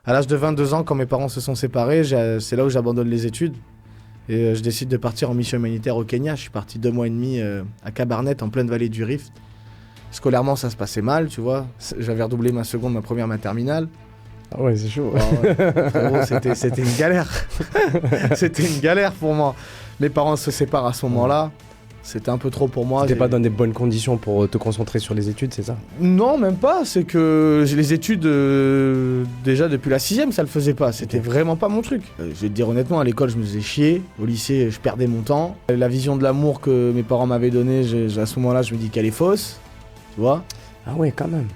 À l'âge de 22 ans, quand mes parents se sont séparés, c'est là où j'abandonne les études. Et je décide de partir en mission humanitaire au Kenya. Je suis parti 2 mois et demi à Kabarnet, en pleine vallée du Rift. Scolairement, ça se passait mal, tu vois. J'avais redoublé ma seconde, ma première, ma terminale. Ah ouais, c'est chaud. Oh, ouais. Frérot, c'était une galère. C'était une galère pour moi. Mes parents se séparent à ce moment-là. C'était un peu trop pour moi. T'étais pas dans des bonnes conditions pour te concentrer sur les études, c'est ça? Non, même pas. C'est que les études, déjà depuis la 6ème, ça le faisait pas. C'était vraiment pas mon truc. Je vais te dire honnêtement, à l'école, je me faisais chier. Au lycée, je perdais mon temps. La vision de l'amour que mes parents m'avaient donnée, à ce moment-là, je me dis qu'elle est fausse. Tu vois? Ah ouais, quand même.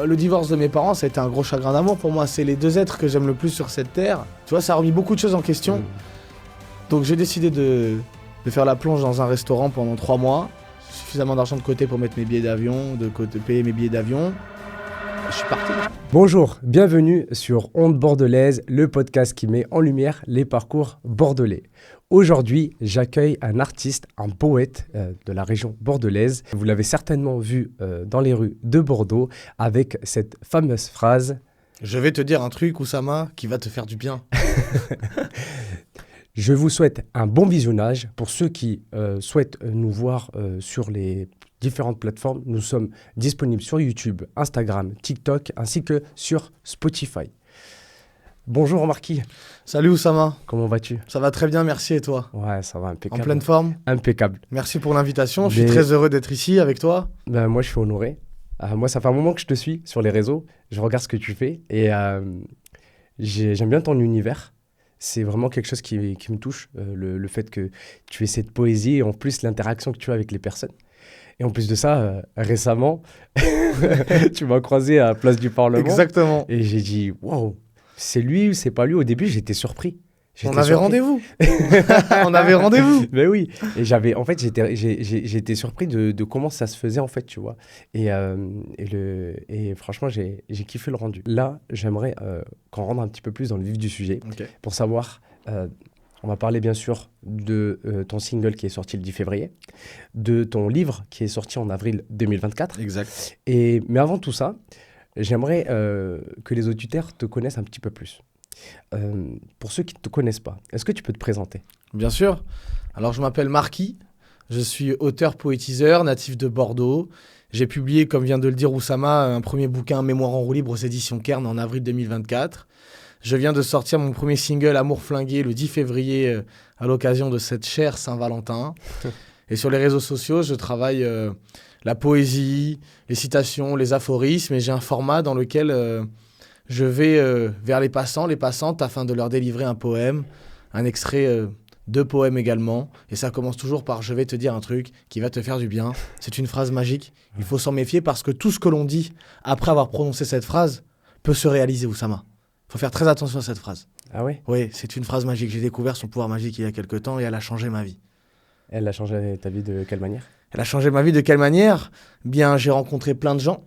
Le divorce de mes parents, ça a été un gros chagrin d'amour pour moi. C'est les 2 êtres que j'aime le plus sur cette terre. Tu vois, ça a remis beaucoup de choses en question. Donc j'ai décidé de faire la plonge dans un restaurant pendant 3 mois. Suffisamment d'argent de côté pour mettre mes billets d'avion, de payer mes billets d'avion. Je suis parti. Bonjour, bienvenue sur Ondes Bordelaises, le podcast qui met en lumière les parcours bordelais. Aujourd'hui, j'accueille un artiste, un poète de la région bordelaise. Vous l'avez certainement vu dans les rues de Bordeaux avec cette fameuse phrase « Je vais te dire un truc, Oussama, qui va te faire du bien. » Je vous souhaite un bon visionnage. Pour ceux qui souhaitent nous voir sur les différentes plateformes, nous sommes disponibles sur YouTube, Instagram, TikTok, ainsi que sur Spotify. Bonjour Marquis. Salut Oussama. Comment vas-tu? Ça va très bien, merci, et toi? Ouais, ça va impeccable. En pleine forme? Impeccable. Merci pour l'invitation, je suis très heureux d'être ici avec toi. Moi, je suis honoré. Moi, ça fait un moment que je te suis sur les réseaux. Je regarde ce que tu fais et j'aime bien ton univers. C'est vraiment quelque chose qui me touche, le fait que tu aies cette poésie et en plus l'interaction que tu as avec les personnes. Et en plus de ça, récemment, tu m'as croisé à la place du Parlement. Exactement. Et j'ai dit, waouh, c'est lui ou c'est pas lui? Au début, j'étais surpris. On avait rendez-vous. On avait rendez-vous. Mais oui. Et j'étais surpris de comment ça se faisait en fait, tu vois. Et franchement, j'ai kiffé le rendu. Là, j'aimerais qu'on rentre un petit peu plus dans le vif du sujet pour savoir. On va parler bien sûr de ton single qui est sorti le 10 février, de ton livre qui est sorti en avril 2024. Exact. Mais avant tout ça, j'aimerais que les auditeurs te connaissent un petit peu plus. Pour ceux qui ne te connaissent pas, est-ce que tu peux te présenter? Bien sûr. Alors, je m'appelle Marquis. Je suis auteur-poétiseur, natif de Bordeaux. J'ai publié, comme vient de le dire Oussama, un premier bouquin, Mémoire en roue libre, aux éditions Kern, en avril 2024. Je viens de sortir mon premier single, Amour flingué, le 10 février, à l'occasion de cette chère Saint-Valentin. Et sur les réseaux sociaux, je travaille la poésie, les citations, les aphorismes. Et j'ai un format dans lequel je vais vers les passants, les passantes, afin de leur délivrer un poème, un extrait de poème également. Et ça commence toujours par « Je vais te dire un truc qui va te faire du bien ». C'est une phrase magique. Il faut s'en méfier parce que tout ce que l'on dit après avoir prononcé cette phrase peut se réaliser, Oussama. Il faut faire très attention à cette phrase. Ah ouais? Oui, c'est une phrase magique. J'ai découvert son pouvoir magique il y a quelques temps et elle a changé ma vie. Elle a changé ta vie de quelle manière? Elle a changé ma vie de quelle manière? Bien, j'ai rencontré plein de gens.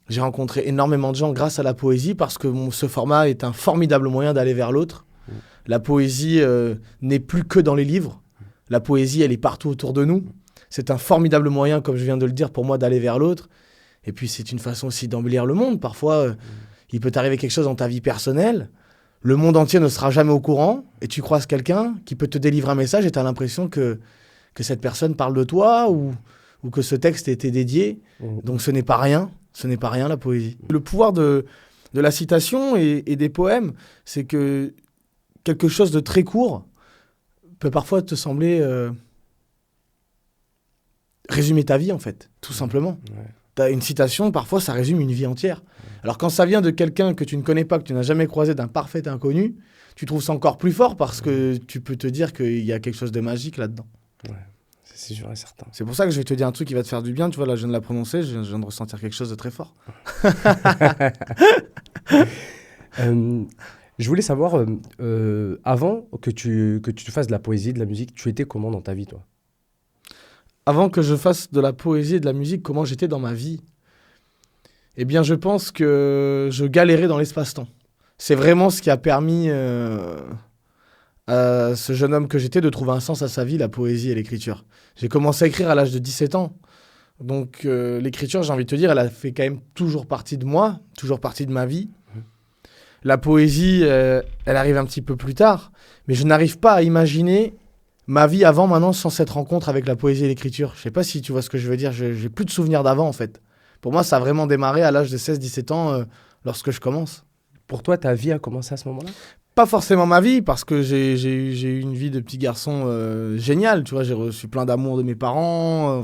J'ai rencontré énormément de gens grâce à la poésie parce que ce format est un formidable moyen d'aller vers l'autre. La poésie n'est plus que dans les livres. La poésie, elle est partout autour de nous. C'est un formidable moyen, comme je viens de le dire, pour moi d'aller vers l'autre. Et puis, c'est une façon aussi d'embellir le monde. Parfois, il peut t'arriver quelque chose dans ta vie personnelle. Le monde entier ne sera jamais au courant. Et tu croises quelqu'un qui peut te délivrer un message et tu as l'impression que cette personne parle de toi ou que ce texte a été dédié. Donc, ce n'est pas rien. Ce n'est pas rien, la poésie. Le pouvoir de la citation et des poèmes, c'est que quelque chose de très court peut parfois te sembler résumer ta vie, en fait, tout simplement. Ouais. T'as une citation, parfois, ça résume une vie entière. Ouais. Alors, quand ça vient de quelqu'un que tu ne connais pas, que tu n'as jamais croisé, d'un parfait inconnu, tu trouves ça encore plus fort parce que tu peux te dire qu'il y a quelque chose de magique là-dedans. Ouais. C'est sûr et certain. C'est pour ça que je vais te dire un truc qui va te faire du bien. Tu vois, là, je viens de la prononcer, je viens de ressentir quelque chose de très fort. Je voulais savoir, avant que tu fasses de la poésie, de la musique, tu étais comment dans ta vie, toi? Avant que je fasse de la poésie et de la musique, comment j'étais dans ma vie? Eh bien, je pense que je galérais dans l'espace-temps. C'est vraiment ce qui a permis à ce jeune homme que j'étais de trouver un sens à sa vie, la poésie et l'écriture. J'ai commencé à écrire à l'âge de 17 ans. Donc l'écriture, j'ai envie de te dire, elle a fait quand même toujours partie de moi, toujours partie de ma vie. La poésie, elle arrive un petit peu plus tard, mais je n'arrive pas à imaginer ma vie avant, maintenant, sans cette rencontre avec la poésie et l'écriture. Je sais pas si tu vois ce que je veux dire, j'ai plus de souvenirs d'avant, en fait. Pour moi, ça a vraiment démarré à l'âge de 16-17 ans, lorsque je commence. Pour toi, ta vie a commencé à ce moment-là? Pas forcément ma vie, parce que j'ai eu une vie de petit garçon géniale, tu vois, j'ai reçu plein d'amour de mes parents,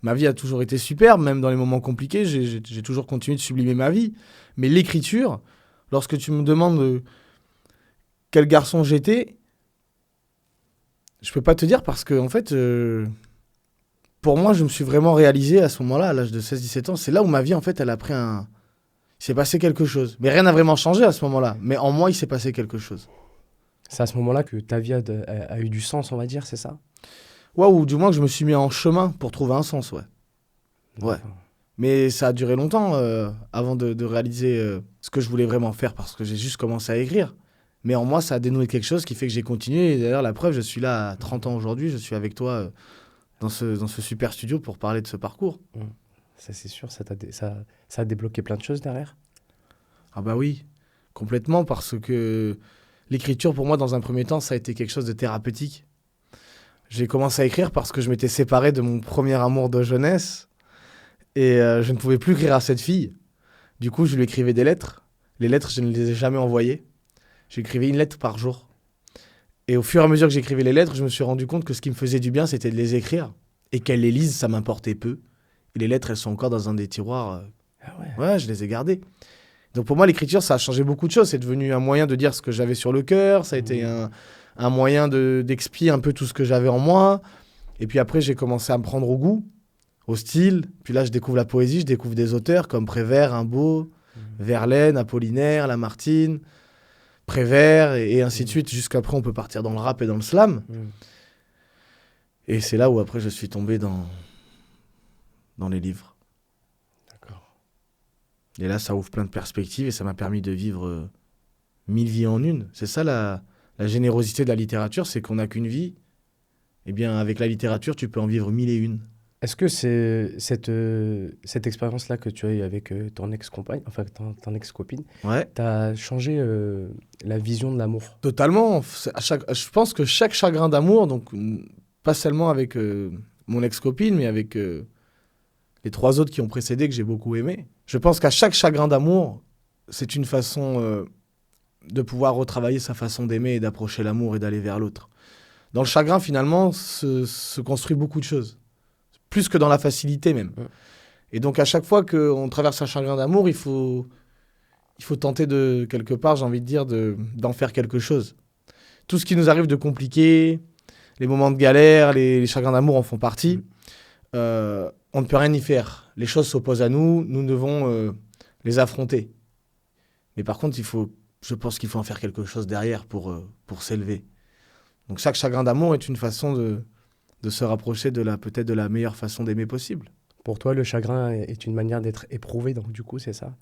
ma vie a toujours été superbe, même dans les moments compliqués, j'ai toujours continué de sublimer ma vie. Mais l'écriture, lorsque tu me demandes quel garçon j'étais, je peux pas te dire parce que, en fait, pour moi, je me suis vraiment réalisé à ce moment-là, à l'âge de 16-17 ans, c'est là où ma vie, en fait, elle a pris un... Il s'est passé quelque chose. Mais rien n'a vraiment changé à ce moment-là. Mais en moi, il s'est passé quelque chose. C'est à ce moment-là que ta vie a eu du sens, on va dire, c'est ça? Ouais, ou du moins que je me suis mis en chemin pour trouver un sens, ouais. Ouais. Mais ça a duré longtemps avant de réaliser ce que je voulais vraiment faire parce que j'ai juste commencé à écrire. Mais en moi, ça a dénoué quelque chose qui fait que j'ai continué. Et d'ailleurs, la preuve, je suis là à 30 ans aujourd'hui. Je suis avec toi dans ce super studio pour parler de ce parcours. Ça, c'est sûr, ça a débloqué plein de choses derrière. Ah bah oui, complètement, parce que l'écriture, pour moi, dans un premier temps, ça a été quelque chose de thérapeutique. J'ai commencé à écrire parce que je m'étais séparé de mon premier amour de jeunesse et je ne pouvais plus écrire à cette fille. Du coup, je lui écrivais des lettres. Les lettres, je ne les ai jamais envoyées. J'écrivais une lettre par jour. Et au fur et à mesure que j'écrivais les lettres, je me suis rendu compte que ce qui me faisait du bien, c'était de les écrire. Et qu'elle les lise, ça m'importait peu. Et les lettres, elles sont encore dans un des tiroirs. Ah ouais. Ouais, je les ai gardées. Donc pour moi, l'écriture, ça a changé beaucoup de choses. C'est devenu un moyen de dire ce que j'avais sur le cœur. Ça a été un moyen d'expier un peu tout ce que j'avais en moi. Et puis après, j'ai commencé à me prendre au goût, au style. Puis là, je découvre la poésie, je découvre des auteurs comme Prévert, Rimbaud, Verlaine, Apollinaire, Lamartine, Prévert, et ainsi de suite. Jusqu'après, on peut partir dans le rap et dans le slam. Et c'est là où après, je suis tombé dans les livres. D'accord. Et là, ça ouvre plein de perspectives et ça m'a permis de vivre 1000 vies en une. C'est ça la générosité de la littérature, c'est qu'on n'a qu'une vie. Eh bien, avec la littérature, tu peux en vivre 1001. Est-ce que c'est cette expérience-là que tu as eue avec ton ex-compagne, enfin ton ex-copine, Ouais. t'a changé la vision de l'amour? Totalement. Je pense que chaque chagrin d'amour, donc pas seulement avec mon ex-copine, mais avec les 3 autres qui ont précédé, que j'ai beaucoup aimé. Je pense qu'à chaque chagrin d'amour, c'est une façon de pouvoir retravailler sa façon d'aimer et d'approcher l'amour et d'aller vers l'autre. Dans le chagrin, finalement, se construit beaucoup de choses. Plus que dans la facilité même. Et donc, à chaque fois qu'on traverse un chagrin d'amour, il faut tenter de, quelque part, j'ai envie de dire, d'en faire quelque chose. Tout ce qui nous arrive de compliqué, les moments de galère, les chagrins d'amour en font partie. On ne peut rien y faire. Les choses s'opposent à nous, nous devons les affronter. Mais par contre, je pense qu'il faut en faire quelque chose derrière pour s'élever. Donc chaque chagrin d'amour est une façon de se rapprocher peut-être de la meilleure façon d'aimer possible. Pour toi, le chagrin est une manière d'être éprouvé, donc du coup, c'est ça?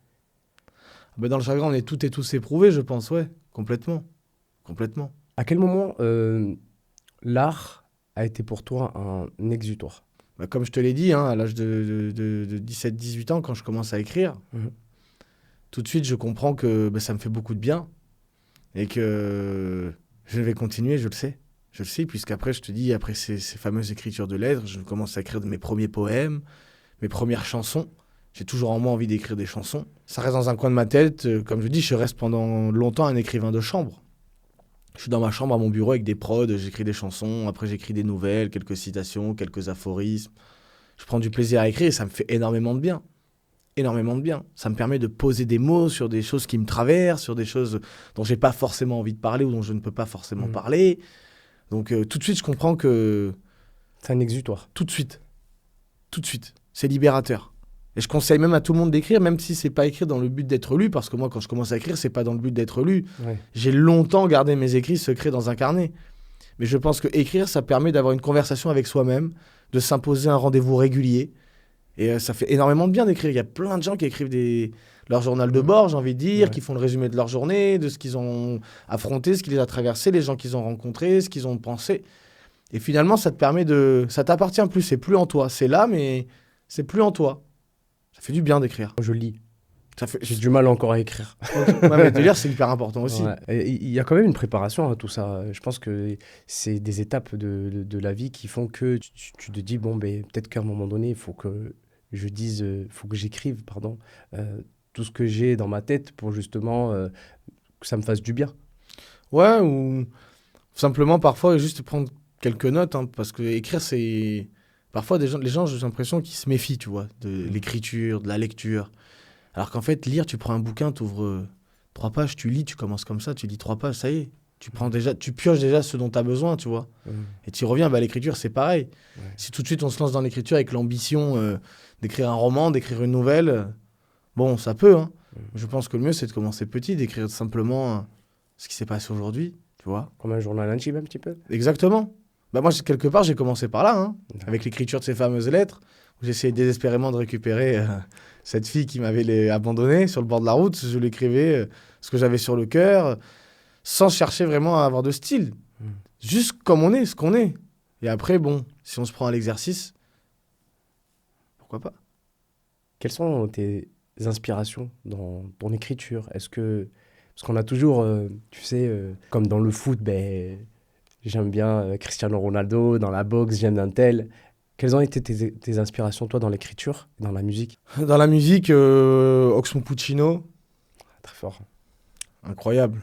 Dans le chagrin, on est toutes et tous éprouvés, je pense, ouais, complètement. Complètement. À quel moment l'art a été pour toi un exutoire? Comme je te l'ai dit, à l'âge de 17-18 ans, quand je commence à écrire, tout de suite, je comprends que ça me fait beaucoup de bien et que je vais continuer, je le sais. Je le sais, puisqu'après, je te dis, après ces fameuses écritures de lettres, je commence à écrire mes premiers poèmes, mes premières chansons. J'ai toujours en moi envie d'écrire des chansons. Ça reste dans un coin de ma tête. Comme je dis, je reste pendant longtemps un écrivain de chambre. Je suis dans ma chambre à mon bureau avec des prods, j'écris des chansons, après j'écris des nouvelles, quelques citations, quelques aphorismes. Je prends du plaisir à écrire et ça me fait énormément de bien. Énormément de bien. Ça me permet de poser des mots sur des choses qui me traversent, sur des choses dont j'ai pas forcément envie de parler ou dont je ne peux pas forcément parler. Donc tout de suite, je comprends que... C'est un exutoire. Tout de suite. Tout de suite. C'est libérateur. Et je conseille même à tout le monde d'écrire, même si c'est pas écrit dans le but d'être lu, parce que moi, quand je commence à écrire, c'est pas dans le but d'être lu. Ouais. J'ai longtemps gardé mes écrits secrets dans un carnet. Mais je pense que écrire, ça permet d'avoir une conversation avec soi-même, de s'imposer un rendez-vous régulier. Et ça fait énormément de bien d'écrire. Il y a plein de gens qui écrivent leur journal de bord, j'ai envie de dire, qui font le résumé de leur journée, de ce qu'ils ont affronté, ce qui les a traversés, les gens qu'ils ont rencontrés, ce qu'ils ont pensé. Et finalement, ça te permet ça t'appartient plus, c'est plus en toi. C'est là, mais c'est plus en toi. Ça fait du bien d'écrire. Je lis. Ça fait... J'ai du mal encore à écrire. Ouais, mais de lire, c'est hyper important aussi. Ouais. Et il y a quand même une préparation à tout ça. Je pense que c'est des étapes de la vie qui font que tu te dis, bon, ben, peut-être qu'à un moment donné, il faut que faut que j'écrive, pardon, tout ce que j'ai dans ma tête pour justement que ça me fasse du bien. Ouais, ou simplement parfois juste prendre quelques notes, hein, parce que écrire, c'est... Parfois, les gens, j'ai l'impression qu'ils se méfient, tu vois, de l'écriture, de la lecture. Alors qu'en fait, lire, tu prends un bouquin, tu ouvres 3 pages, tu lis, tu commences comme ça, tu lis 3 pages, ça y est. Tu pioches déjà ce dont tu as besoin, tu vois. Et tu reviens, bah, l'écriture, c'est pareil. Ouais. Si tout de suite on se lance dans l'écriture avec l'ambition d'écrire un roman, d'écrire une nouvelle, bon, ça peut, hein. Je pense que le mieux, c'est de commencer petit, d'écrire simplement ce qui s'est passé aujourd'hui, tu vois. Comme un journal intime, un petit peu. Exactement. Bah moi, quelque part, j'ai commencé par là, hein, Ouais. avec l'écriture de ces fameuses lettres, où j'essayais désespérément de récupérer cette fille qui m'avait abandonné sur le bord de la route. Je l'écrivais ce que j'avais sur le cœur, sans chercher vraiment à avoir de style. Juste comme on est, ce qu'on est. Et après, bon, si on se prend à l'exercice, pourquoi pas. Quelles sont tes inspirations dans ton écriture? Parce qu'on a toujours, tu sais, comme dans le foot, ben, j'aime bien Cristiano Ronaldo, dans la boxe, j'aime un tel. Quelles ont été tes inspirations, toi, dans l'écriture, dans la musique? Dans la musique, Oxmo Puccino, Très fort, incroyable.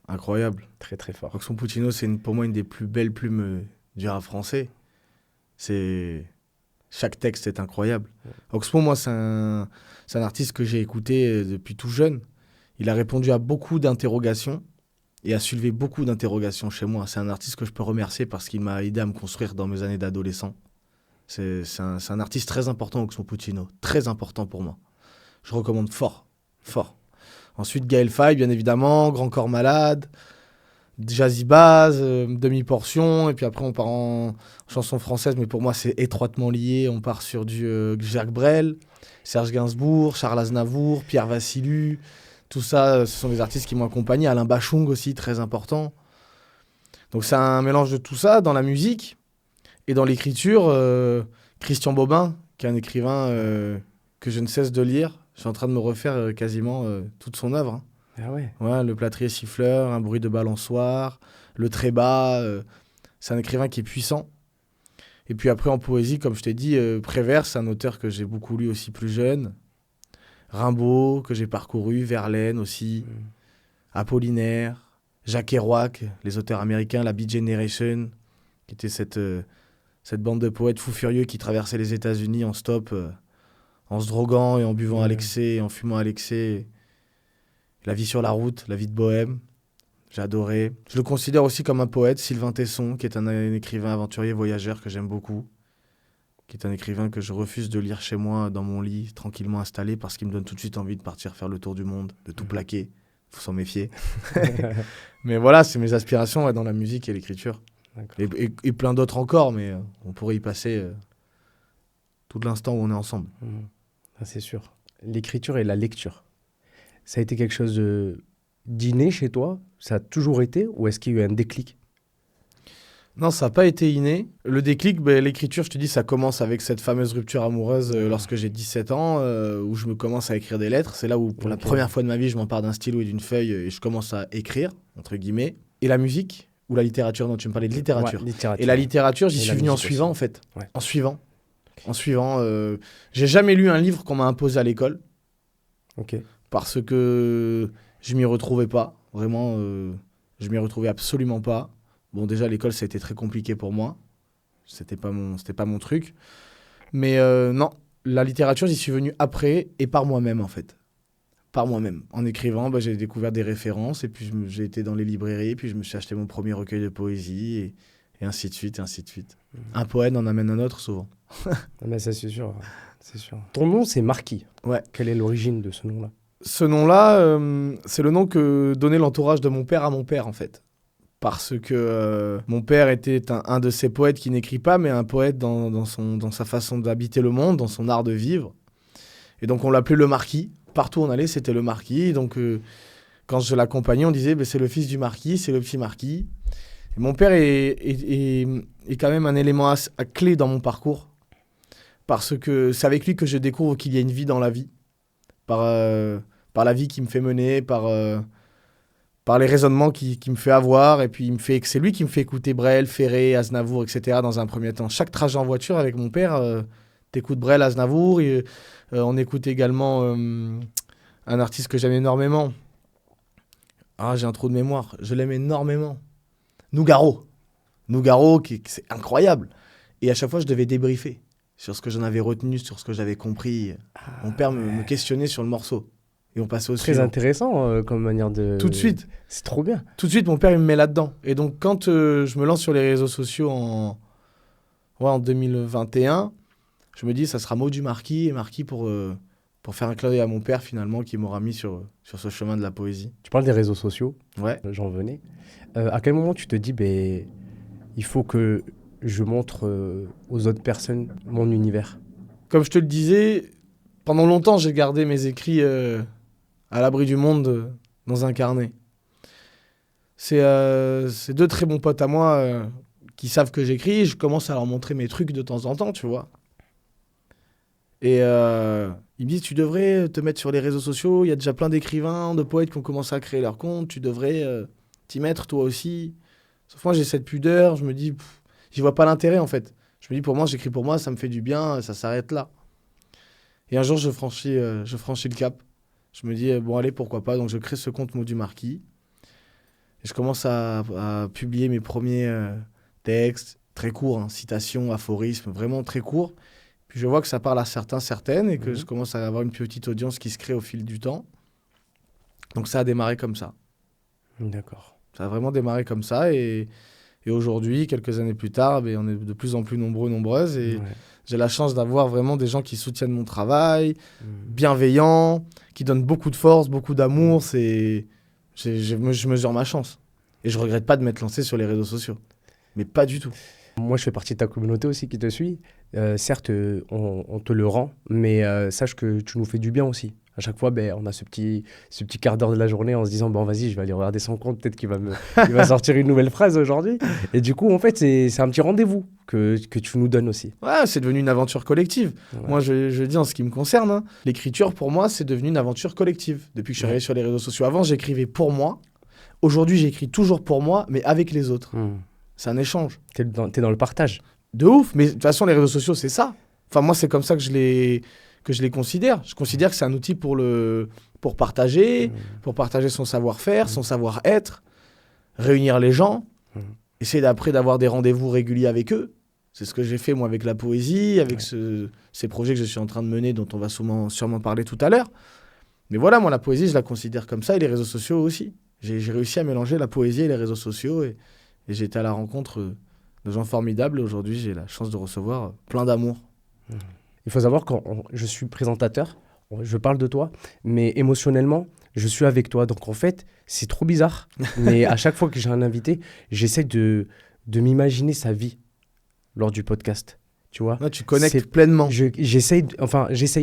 Incroyable. très très fort. Oxmo Puccino, c'est pour moi une des plus belles plumes du rap français. Chaque texte est incroyable. Oxmo, moi, c'est un artiste que j'ai écouté depuis tout jeune. Il a répondu à beaucoup d'interrogations et a soulevé beaucoup d'interrogations chez moi. C'est un artiste que je peux remercier parce qu'il m'a aidé à me construire dans mes années d'adolescent. C'est un artiste très important, Oxmo Puccino. Très important pour moi. Je recommande fort, fort. Ensuite, Gaël Faye, bien évidemment, Grand Corps Malade, Jazzy Bass, Demi-Portion, et puis après on part en chanson française, mais pour moi c'est étroitement lié. On part sur du Jacques Brel, Serge Gainsbourg, Charles Aznavour, Pierre Vassilou. Tout ça, ce sont des artistes qui m'ont accompagné. Alain Bachung aussi, très important. Donc c'est un mélange de tout ça dans la musique. Et dans l'écriture, Christian Bobin, qui est un écrivain que je ne cesse de lire. Je suis en train de me refaire quasiment toute son œuvre, hein. Ah ouais. Ouais, Le Plâtrier siffleur, Un bruit de balançoire, Le Trébat. C'est un écrivain qui est puissant. Et puis après, en poésie, comme je t'ai dit, Prévert, c'est un auteur que j'ai beaucoup lu aussi plus jeune. Rimbaud, que j'ai parcouru, Verlaine aussi, Apollinaire, Jacques Kerouac, les auteurs américains, la Beat Generation, qui était cette bande de poètes fous furieux qui traversaient les États-Unis en stop, en se droguant et en buvant à l'excès, en fumant à l'excès. La vie sur la route, la vie de bohème, j'ai adoré. Je le considère aussi comme un poète, Sylvain Tesson, qui est un écrivain aventurier voyageur que j'aime beaucoup, qui est un écrivain que je refuse de lire chez moi, dans mon lit, tranquillement installé, parce qu'il me donne tout de suite envie de partir faire le tour du monde, de tout plaquer. Faut s'en méfier. Mais voilà, c'est mes aspirations dans la musique et l'écriture. Et plein d'autres encore, mais on pourrait y passer tout l'instant où on est ensemble. Ah, c'est sûr. L'écriture et la lecture, ça a été quelque chose d'inné chez toi? Ça a toujours été? Ou est-ce qu'il y a eu un déclic? Non, ça n'a pas été inné. Le déclic, l'écriture, je te dis, ça commence avec cette fameuse rupture amoureuse lorsque j'ai 17 ans, où je me commence à écrire des lettres. C'est là où, pour la première fois de ma vie, je m'empare d'un stylo et d'une feuille et je commence à écrire, entre guillemets. Et la musique, ou la littérature, non, tu me parlais de littérature. Ouais, littérature. Et la littérature, j'y Et suis la venu en musique suivant, aussi. en fait. Ouais. En suivant. En suivant. J'ai jamais lu un livre qu'on m'a imposé à l'école, Ok. parce que je m'y retrouvais pas. Vraiment, je m'y retrouvais absolument pas. Bon, déjà, l'école, ça a été très compliqué pour moi. C'était pas mon truc. Mais non, la littérature, j'y suis venu après et par moi-même, en fait. Par moi-même. En écrivant, j'ai découvert des références et puis j'ai été dans les librairies, puis je me suis acheté mon premier recueil de poésie et ainsi de suite, et ainsi de suite. Un poème en amène un autre, souvent. Ah, mais ça, c'est sûr. C'est sûr. Ton nom, c'est Marquis. Ouais. Quelle est l'origine de ce nom-là? Ce nom-là, c'est le nom que donnait l'entourage de mon père à mon père, en fait. Parce que mon père était un de ces poètes qui n'écrit pas, mais un poète dans sa façon d'habiter le monde, dans son art de vivre. Et donc on l'appelait le Marquis. Partout où on allait, c'était le Marquis. Et donc quand je l'accompagnais, on disait c'est le fils du Marquis, c'est le petit Marquis. Et mon père est quand même un élément clé dans mon parcours. Parce que c'est avec lui que je découvre qu'il y a une vie dans la vie. Par par la vie qui me fait mener, par les raisonnements qui me fait avoir. Et puis, c'est lui qui me fait écouter Brel, Ferré, Aznavour, etc. dans un premier temps. Chaque trajet en voiture avec mon père, t'écoutes Brel, Aznavour. On écoute également un artiste que j'aime énormément. Ah, j'ai un trou de mémoire. Je l'aime énormément. Nougaro, c'est incroyable. Et à chaque fois, je devais débriefer sur ce que j'en avais retenu, sur ce que j'avais compris. Mon père me questionnait sur le morceau. Et on passait au Très suivant. intéressant comme manière de... Tout de suite. C'est trop bien. Tout de suite, mon père, il me met là-dedans. Et donc, quand je me lance sur les réseaux sociaux en 2021, je me dis, ça sera Maudit Marquis et Marquis pour faire un clin d'œil à mon père, finalement, qui m'aura mis sur ce chemin de la poésie. Tu parles des réseaux sociaux. Ouais. J'en venais. À quel moment tu te dis, il faut que je montre aux autres personnes mon univers? Comme je te le disais, pendant longtemps, j'ai gardé mes écrits à l'abri du monde dans un carnet. C'est 2 très bons potes à moi qui savent que j'écris. Je commence à leur montrer mes trucs de temps en temps, tu vois. Et ils me disent, tu devrais te mettre sur les réseaux sociaux. Il y a déjà plein d'écrivains, de poètes qui ont commencé à créer leur compte. Tu devrais t'y mettre toi aussi. Sauf moi, j'ai cette pudeur. Je me dis, j'y vois pas l'intérêt en fait. Je me dis, pour moi, j'écris pour moi, ça me fait du bien, ça s'arrête là. Et un jour, je franchis le cap. Je me dis, bon, allez, pourquoi pas. Donc, je crée ce compte Maudit Marquis. Et je commence à publier mes premiers textes, très courts, hein, citations, aphorismes, vraiment très courts. Puis je vois que ça parle à certaines, et que je commence à avoir une petite audience qui se crée au fil du temps. Donc, ça a démarré comme ça. D'accord. Ça a vraiment démarré comme ça. Et aujourd'hui, quelques années plus tard, on est de plus en plus nombreuses. Et j'ai la chance d'avoir vraiment des gens qui soutiennent mon travail, bienveillants, qui donnent beaucoup de force, beaucoup d'amour. Je mesure ma chance. Et je regrette pas de m'être lancé sur les réseaux sociaux. Mais pas du tout. Moi, je fais partie de ta communauté aussi qui te suit. Certes, on te le rend, mais sache que tu nous fais du bien aussi. À chaque fois, on a ce petit quart d'heure de la journée en se disant, vas-y, je vais aller regarder son compte, peut-être qu'il va sortir une nouvelle phrase aujourd'hui. Et du coup, en fait, c'est un petit rendez-vous que tu nous donnes aussi. Ouais, c'est devenu une aventure collective. Ouais. Moi, je dis en ce qui me concerne, hein, l'écriture, pour moi, c'est devenu une aventure collective. Depuis que je suis arrivé sur les réseaux sociaux. Avant, j'écrivais pour moi. Aujourd'hui, j'écris toujours pour moi, mais avec les autres. C'est un échange. T'es dans le partage. De ouf. Mais de toute façon, les réseaux sociaux, c'est ça. Enfin, moi, c'est comme ça que je les considère. Je considère que c'est un outil pour partager son savoir-faire, son savoir-être, réunir les gens, essayer après d'avoir des rendez-vous réguliers avec eux. C'est ce que j'ai fait, moi, avec la poésie, avec ces projets que je suis en train de mener, dont on va sûrement parler tout à l'heure. Mais voilà, moi, la poésie, je la considère comme ça, et les réseaux sociaux aussi. J'ai réussi à mélanger la poésie et les réseaux sociaux, et j'ai été à la rencontre de gens formidables. Et aujourd'hui, j'ai la chance de recevoir plein d'amour. Il faut savoir que je suis présentateur, je parle de toi, mais émotionnellement, je suis avec toi. Donc en fait, c'est trop bizarre. Mais à chaque fois que j'ai un invité, j'essaie de m'imaginer sa vie lors du podcast. Tu vois, là, tu connectes pleinement. J'essaye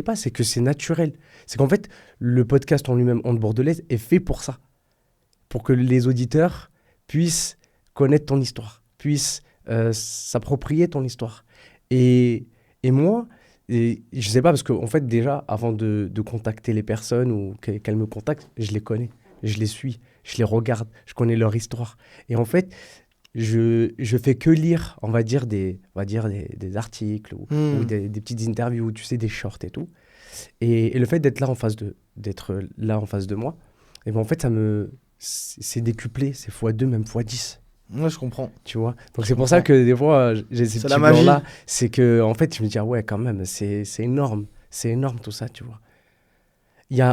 pas, c'est que c'est naturel. C'est qu'en fait, le podcast en lui-même, Ondes Bordelaises, est fait pour ça. Pour que les auditeurs puissent connaître ton histoire, puissent s'approprier ton histoire. Et moi, je sais pas, parce qu'en fait, déjà, avant de contacter les personnes ou qu'elles me contactent, je les connais, je les suis, je les regarde, je connais leur histoire. Et en fait, je fais que lire, on va dire des articles ou des petites interviews, tu sais, des shorts et tout. Et le fait d'être là en face de moi, et en fait, c'est décuplé, c'est x2, même x10. Ouais, je comprends. Tu vois, donc c'est pour ça que des fois j'ai ces petits blancs là, c'est que en fait je me dis ouais, quand même, c'est énorme tout ça, tu vois.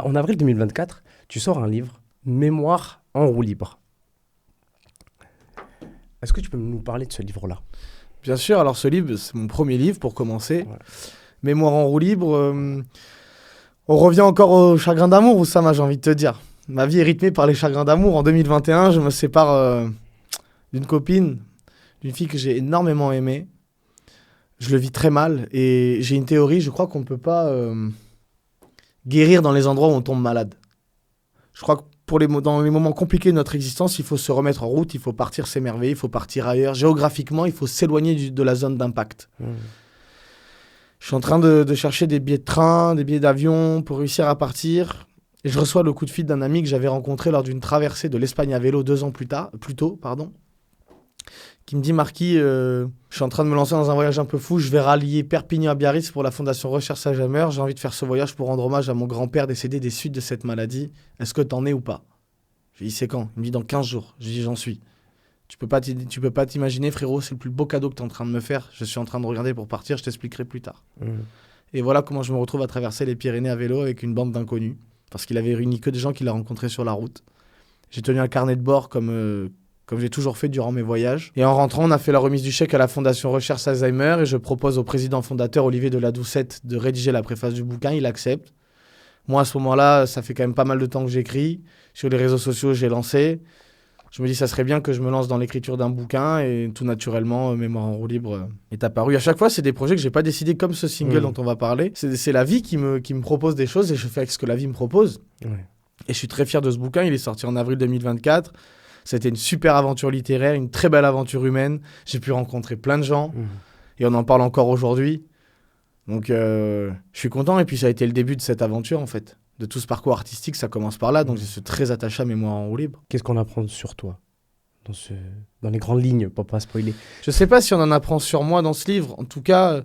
En avril 2024, tu sors un livre, Mémoire en roue libre. Est-ce que tu peux nous parler de ce livre-là? Bien sûr. Alors ce livre, c'est mon premier livre pour commencer. Ouais. Mémoire en roue libre. On revient encore au chagrin d'amour, Oussama, j'ai envie de te dire. Ma vie est rythmée par les chagrins d'amour. En 2021, je me sépare d'une copine, d'une fille que j'ai énormément aimée. Je le vis très mal et j'ai une théorie, je crois qu'on ne peut pas guérir dans les endroits où on tombe malade. Je crois que dans les moments compliqués de notre existence, il faut se remettre en route, il faut partir s'émerveiller, il faut partir ailleurs. Géographiquement, il faut s'éloigner de la zone d'impact. Je suis en train de chercher des billets de train, des billets d'avion pour réussir à partir. Et je reçois le coup de fil d'un ami que j'avais rencontré lors d'une traversée de l'Espagne à vélo 2 ans plus tôt, qui me dit, Marquis, je suis en train de me lancer dans un voyage un peu fou, je vais rallier Perpignan à Biarritz pour la Fondation Recherche Alzheimer, j'ai envie de faire ce voyage pour rendre hommage à mon grand-père décédé des suites de cette maladie, est-ce que t'en es ou pas? Je lui dis, c'est quand? Il me dit, dans 15 jours. Je lui dis, j'en suis. Tu peux pas t'imaginer, frérot, c'est le plus beau cadeau que tu es en train de me faire. Je suis en train de regarder pour partir, je t'expliquerai plus tard. Et voilà comment je me retrouve à traverser les Pyrénées à vélo avec une bande d'inconnus. Parce qu'il avait réuni que des gens qu'il a rencontrés sur la route. J'ai tenu un carnet de bord comme j'ai toujours fait durant mes voyages. Et en rentrant, on a fait la remise du chèque à la Fondation Recherche Alzheimer. Et je propose au président fondateur Olivier de la Doucette de rédiger la préface du bouquin. Il accepte. Moi, à ce moment-là, ça fait quand même pas mal de temps que j'écris. Sur les réseaux sociaux, j'ai lancé. Je me dis, ça serait bien que je me lance dans l'écriture d'un bouquin. Et tout naturellement, Mémoire en roue libre est apparu. À chaque fois, c'est des projets que j'ai pas décidé, comme ce single dont on va parler. C'est la vie qui me propose des choses et je fais avec ce que la vie me propose. Ouais. Et je suis très fier de ce bouquin. Il est sorti en avril 2024. C'était une super aventure littéraire, une très belle aventure humaine. J'ai pu rencontrer plein de gens. Et on en parle encore aujourd'hui. Donc, je suis content. Et puis, ça a été le début de cette aventure, en fait. De tout ce parcours artistique, ça commence par là. Donc, je suis très attaché à Mémoire en roue libre. Qu'est-ce qu'on apprend sur toi dans les grandes lignes, pour pas spoiler? Je sais pas si on en apprend sur moi dans ce livre. En tout cas,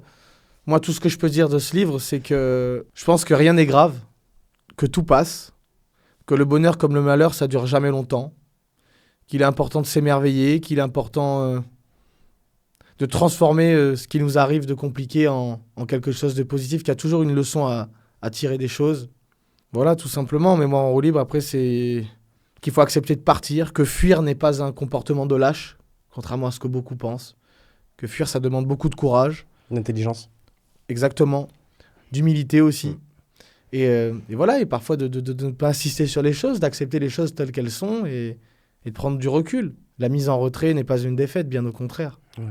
moi, tout ce que je peux dire de ce livre, c'est que je pense que rien n'est grave, que tout passe, que le bonheur comme le malheur, ça dure jamais longtemps, qu'il est important de s'émerveiller, qu'il est important de transformer ce qui nous arrive de compliqué en quelque chose de positif, qu'il y a toujours une leçon à tirer des choses. Voilà, tout simplement. Mémoire en roue libre, après, c'est qu'il faut accepter de partir, que fuir n'est pas un comportement de lâche, contrairement à ce que beaucoup pensent. Que fuir, ça demande beaucoup de courage. D'intelligence. Exactement. D'humilité aussi. Et voilà, et parfois de ne pas insister sur les choses, d'accepter les choses telles qu'elles sont et de prendre du recul. La mise en retrait n'est pas une défaite, bien au contraire. Ouais.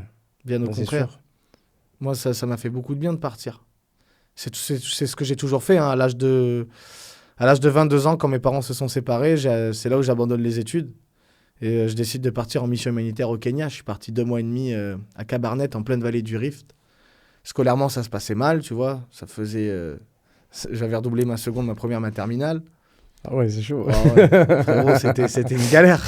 Bien au contraire. Moi, ça m'a fait beaucoup de bien de partir. C'est ce que j'ai toujours fait, hein, à l'âge de 22 ans, quand mes parents se sont séparés, c'est là où j'abandonne les études. Et je décide de partir en mission humanitaire au Kenya. Je suis parti 2 mois et demi à Kabarnet, en pleine vallée du Rift. Scolairement, ça se passait mal, tu vois. J'avais redoublé ma première, ma terminale. Ah ouais, c'est chaud. Oh ouais. Frérot, c'était une galère.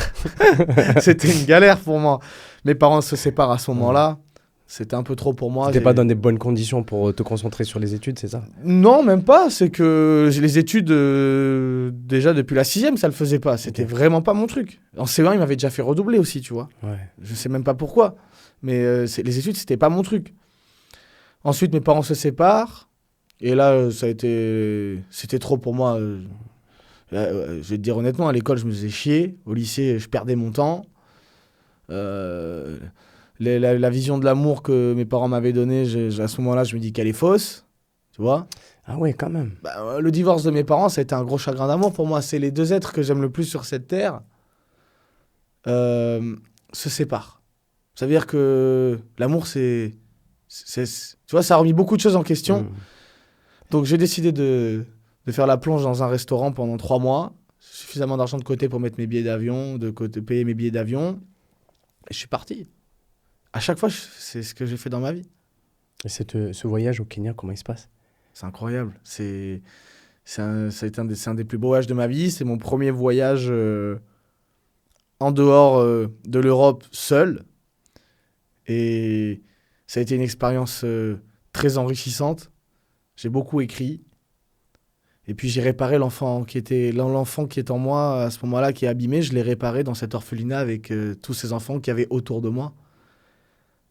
C'était une galère pour moi. Mes parents se séparent à ce moment-là. C'était un peu trop pour moi. T'étais pas dans des bonnes conditions pour te concentrer sur les études, c'est ça? Non, même pas. C'est que les études, déjà depuis la 6e, ça le faisait pas. C'était vraiment pas mon truc. En CE1, il m'avait déjà fait redoubler aussi, tu vois. Ouais. Je sais même pas pourquoi. Mais les études, c'était pas mon truc. Ensuite, mes parents se séparent. Et là, c'était trop pour moi. Je vais te dire honnêtement, à l'école, je me faisais chier. Au lycée, je perdais mon temps. La vision de l'amour que mes parents m'avaient donnée, à ce moment-là, je me dis qu'elle est fausse, tu vois. Ah ouais, quand même. Le divorce de mes parents, ça a été un gros chagrin d'amour pour moi. C'est les 2 êtres que j'aime le plus sur cette terre se séparent. Ça veut dire que l'amour, tu vois, ça a remis beaucoup de choses en question. Donc j'ai décidé de faire la plonge dans un restaurant pendant 3 mois. Suffisamment d'argent de côté pour mettre mes billets d'avion, payer mes billets d'avion. Et je suis parti. À chaque fois, c'est ce que j'ai fait dans ma vie. Et ce voyage au Kenya, comment il se passe? C'est incroyable. C'est un des plus beaux voyages de ma vie. C'est mon premier voyage en dehors de l'Europe seul. Et ça a été une expérience très enrichissante. J'ai beaucoup écrit. Et puis j'ai réparé l'enfant qui est en moi à ce moment-là, qui est abîmé. Je l'ai réparé dans cet orphelinat avec tous ces enfants qu'il y avait autour de moi.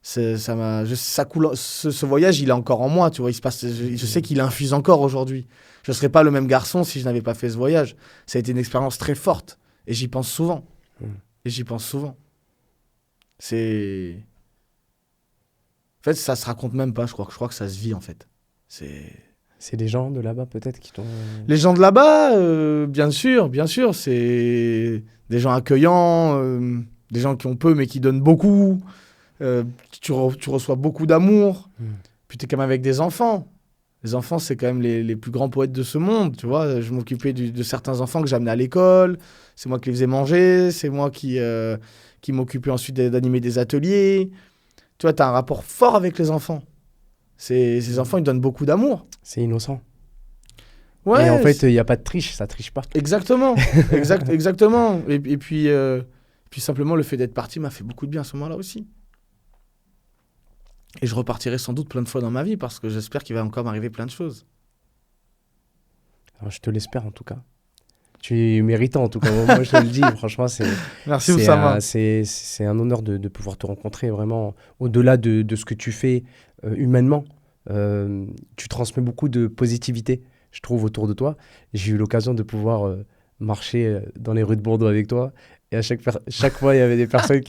Ce voyage, il est encore en moi, tu vois. Je sais qu'il infuse encore aujourd'hui. Je ne serais pas le même garçon si je n'avais pas fait ce voyage. Ça a été une expérience très forte. Et j'y pense souvent. En fait, ça se raconte même pas, je crois que ça se vit, en fait. C'est des gens de là-bas, peut-être, qui t'ont... Les gens de là-bas, bien sûr. C'est des gens accueillants, des gens qui ont peu, mais qui donnent beaucoup. Tu reçois beaucoup d'amour. Puis tu es quand même avec des enfants. Les enfants, c'est quand même les plus grands poètes de ce monde, tu vois. Je m'occupais de certains enfants que j'amenais à l'école. C'est moi qui les faisais manger. C'est moi qui m'occupais ensuite d'animer des ateliers. Tu vois, tu as un rapport fort avec les enfants. Ces enfants, ils donnent beaucoup d'amour. C'est innocent. Ouais, Et en fait, il n'y a pas de triche, ça triche pas. exactement. Exactement. Et puis simplement, le fait d'être parti m'a fait beaucoup de bien à ce moment-là aussi. Et je repartirai sans doute plein de fois dans ma vie parce que j'espère qu'il va encore m'arriver plein de choses. Alors, je te l'espère en tout cas. Tu es méritant en tout cas. Moi, je te le dis, franchement, Merci Oussama. c'est un honneur de pouvoir te rencontrer vraiment. Au-delà de ce que tu fais humainement, tu transmets beaucoup de positivité, je trouve, autour de toi. J'ai eu l'occasion de pouvoir marcher dans les rues de Bordeaux avec toi. Et à chaque fois, il y avait des personnes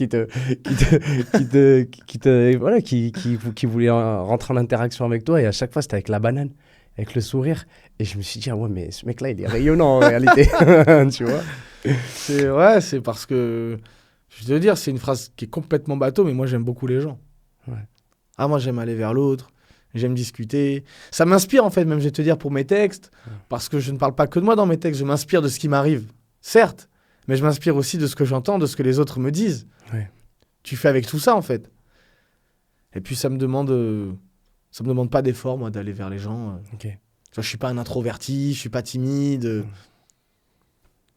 voilà, qui voulaient rentrer en interaction avec toi. Et à chaque fois, c'était avec la banane, avec le sourire. Et je me suis dit, ah ouais, mais ce mec-là, il est rayonnant en réalité. Tu vois? C'est parce que, je vais te dire, c'est une phrase qui est complètement bateau, mais moi j'aime beaucoup les gens. Ouais. Ah, moi j'aime aller vers l'autre, j'aime discuter. Ça m'inspire en fait, même je vais te dire, pour mes textes, parce que je ne parle pas que de moi dans mes textes, je m'inspire de ce qui m'arrive, certes, mais je m'inspire aussi de ce que j'entends, de ce que les autres me disent. Ouais. Tu fais avec tout ça en fait. Et puis ça me demande pas d'effort, moi, d'aller vers les gens. Ok. Tu vois, je suis pas un introverti, je suis pas timide.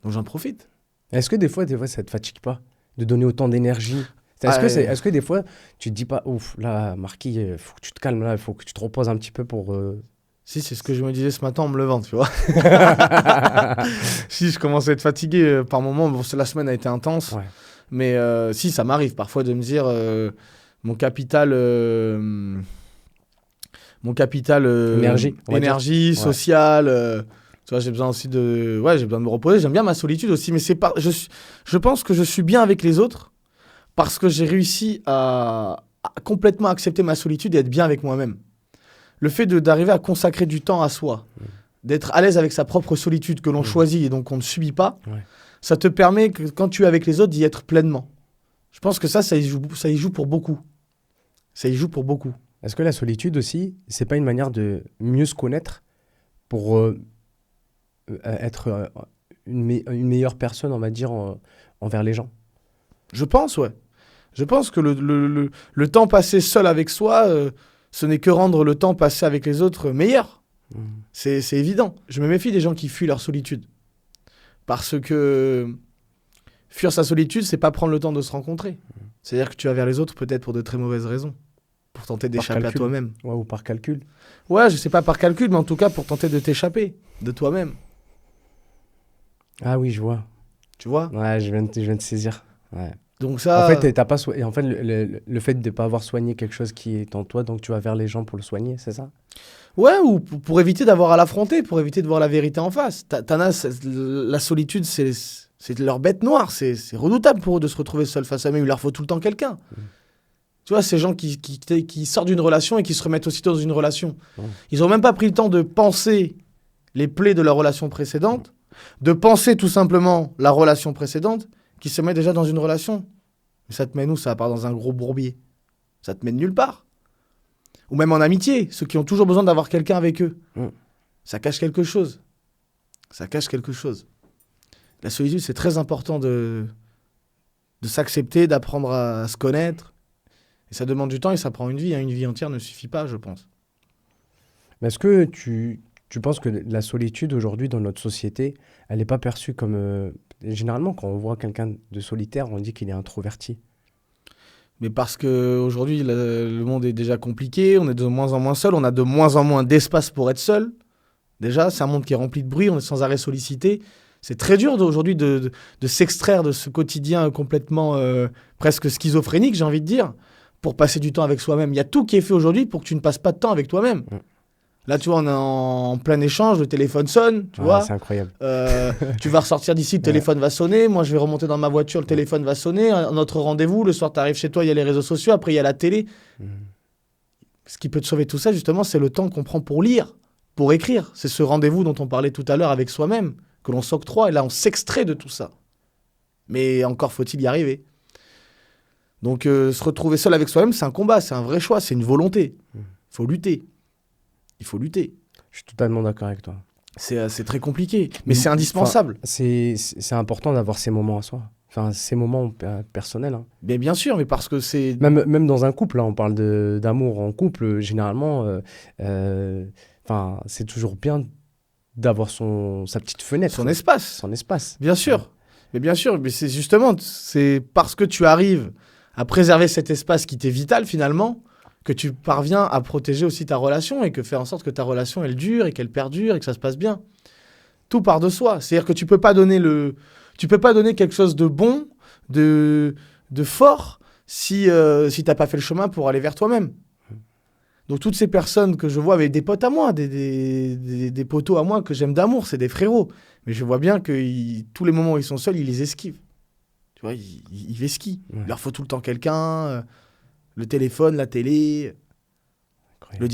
Donc j'en profite. Est-ce que des fois, ça te fatigue pas de donner autant d'énergie? Ouais. Est-ce que des fois, tu te dis pas, ouf, là, Marquis, il faut que tu te calmes, là, il faut que tu te reposes un petit peu pour. Si, c'est ce que je me disais ce matin en me levant, tu vois. Si, je commençais à être fatigué par moments. Bon, la semaine a été intense. Ouais. Mais si, ça m'arrive parfois de me dire mon capital, Énergie, on va dire. énergie Ouais. sociale. Tu vois, j'ai besoin aussi j'ai besoin de me reposer. J'aime bien ma solitude aussi, mais je pense que je suis bien avec les autres parce que j'ai réussi à complètement accepter ma solitude et être bien avec moi-même. Le fait d'arriver à consacrer du temps à soi, d'être à l'aise avec sa propre solitude que l'on choisit et donc on ne subit pas, Ouais. ça te permet, que, quand tu es avec les autres, d'y être pleinement. Je pense que ça y joue pour beaucoup. Ça y joue pour beaucoup. Est-ce que la solitude aussi, c'est pas une manière de mieux se connaître pour être une meilleure personne, on va dire, envers les gens? Je pense, ouais. Je pense que le temps passé seul avec soi, ce n'est que rendre le temps passé avec les autres meilleur. C'est évident. Je me méfie des gens qui fuient leur solitude. Parce que fuir sa solitude, c'est pas prendre le temps de se rencontrer. C'est-à-dire que tu vas vers les autres peut-être pour de très mauvaises raisons. Pour tenter d'échapper à calcul. toi-même. Ouais, ou par calcul. Ouais, je sais pas par calcul, mais en tout cas pour tenter de t'échapper de toi-même. Ah oui, je vois. Tu vois? Ouais, je viens de saisir. Ouais. Donc ça... En fait, t'as pas en fait le fait de ne pas avoir soigné quelque chose qui est en toi, donc tu vas vers les gens pour le soigner, c'est ça? Ouais, ou pour éviter d'avoir à l'affronter, pour éviter de voir la vérité en face. La solitude, c'est leur bête noire. C'est redoutable pour eux de se retrouver seuls face à eux. Il leur faut tout le temps quelqu'un. Tu vois, ces gens qui sortent d'une relation et qui se remettent aussitôt dans une relation. Ils n'ont même pas pris le temps de penser les plaies de leur relation précédente, de penser tout simplement la relation précédente, qui se met déjà dans une relation. Mais ça te mène où? Ça part dans un gros bourbier. Ça te mène nulle part. Ou même en amitié, ceux qui ont toujours besoin d'avoir quelqu'un avec eux. Ça cache quelque chose. Ça cache quelque chose. La solitude, c'est très important de s'accepter, d'apprendre à se connaître. Et ça demande du temps et ça prend une vie. Une vie entière ne suffit pas, je pense. Mais est-ce que tu penses que la solitude aujourd'hui dans notre société, elle n'est pas perçue comme... Généralement, quand on voit quelqu'un de solitaire, on dit qu'il est introverti. Mais parce qu'aujourd'hui, le monde est déjà compliqué, on est de moins en moins seul, on a de moins en moins d'espace pour être seul. Déjà, c'est un monde qui est rempli de bruit, on est sans arrêt sollicité. C'est très dur aujourd'hui de s'extraire de ce quotidien complètement presque schizophrénique, j'ai envie de dire, pour passer du temps avec soi-même. Il y a tout qui est fait aujourd'hui pour que tu ne passes pas de temps avec toi-même. Là, tu vois, on est en plein échange, le téléphone sonne, tu vois. C'est incroyable. Tu vas ressortir d'ici, le téléphone va sonner. Moi, je vais remonter dans ma voiture, le téléphone va sonner. Notre rendez-vous, le soir, tu arrives chez toi, il y a les réseaux sociaux, après, il y a la télé. Ce qui peut te sauver tout ça, justement, c'est le temps qu'on prend pour lire, pour écrire. C'est ce rendez-vous dont on parlait tout à l'heure avec soi-même, que l'on s'octroie. Et là, on s'extrait de tout ça. Mais encore faut-il y arriver. Donc, se retrouver seul avec soi-même, c'est un combat, c'est un vrai choix, c'est une volonté. Il faut lutter. Il faut lutter. Je suis totalement d'accord avec toi. C'est très compliqué, mais c'est indispensable. C'est important d'avoir ces moments à soi. Enfin, ces moments personnels. Hein. Mais bien sûr, mais parce que c'est... Même dans un couple, là, on parle d'amour en couple, généralement, c'est toujours bien d'avoir sa petite fenêtre. Son espace. Son espace. Bien sûr. Mais bien sûr, mais c'est justement, c'est parce que tu arrives à préserver cet espace qui t'est vital finalement, que tu parviens à protéger aussi ta relation et que faire en sorte que ta relation, elle dure et qu'elle perdure et que ça se passe bien. Tout part de soi. C'est-à-dire que tu peux pas donner quelque chose de bon, de fort, si t'as pas fait le chemin pour aller vers toi-même. Donc toutes ces personnes que je vois avec des potes à moi, des potos à moi que j'aime d'amour, c'est des frérots. Mais je vois bien que tous les moments où ils sont seuls, ils les esquivent. Tu vois, ils esquivent. Ouais. Il leur faut tout le temps quelqu'un, le téléphone, la télé. Incroyable. Le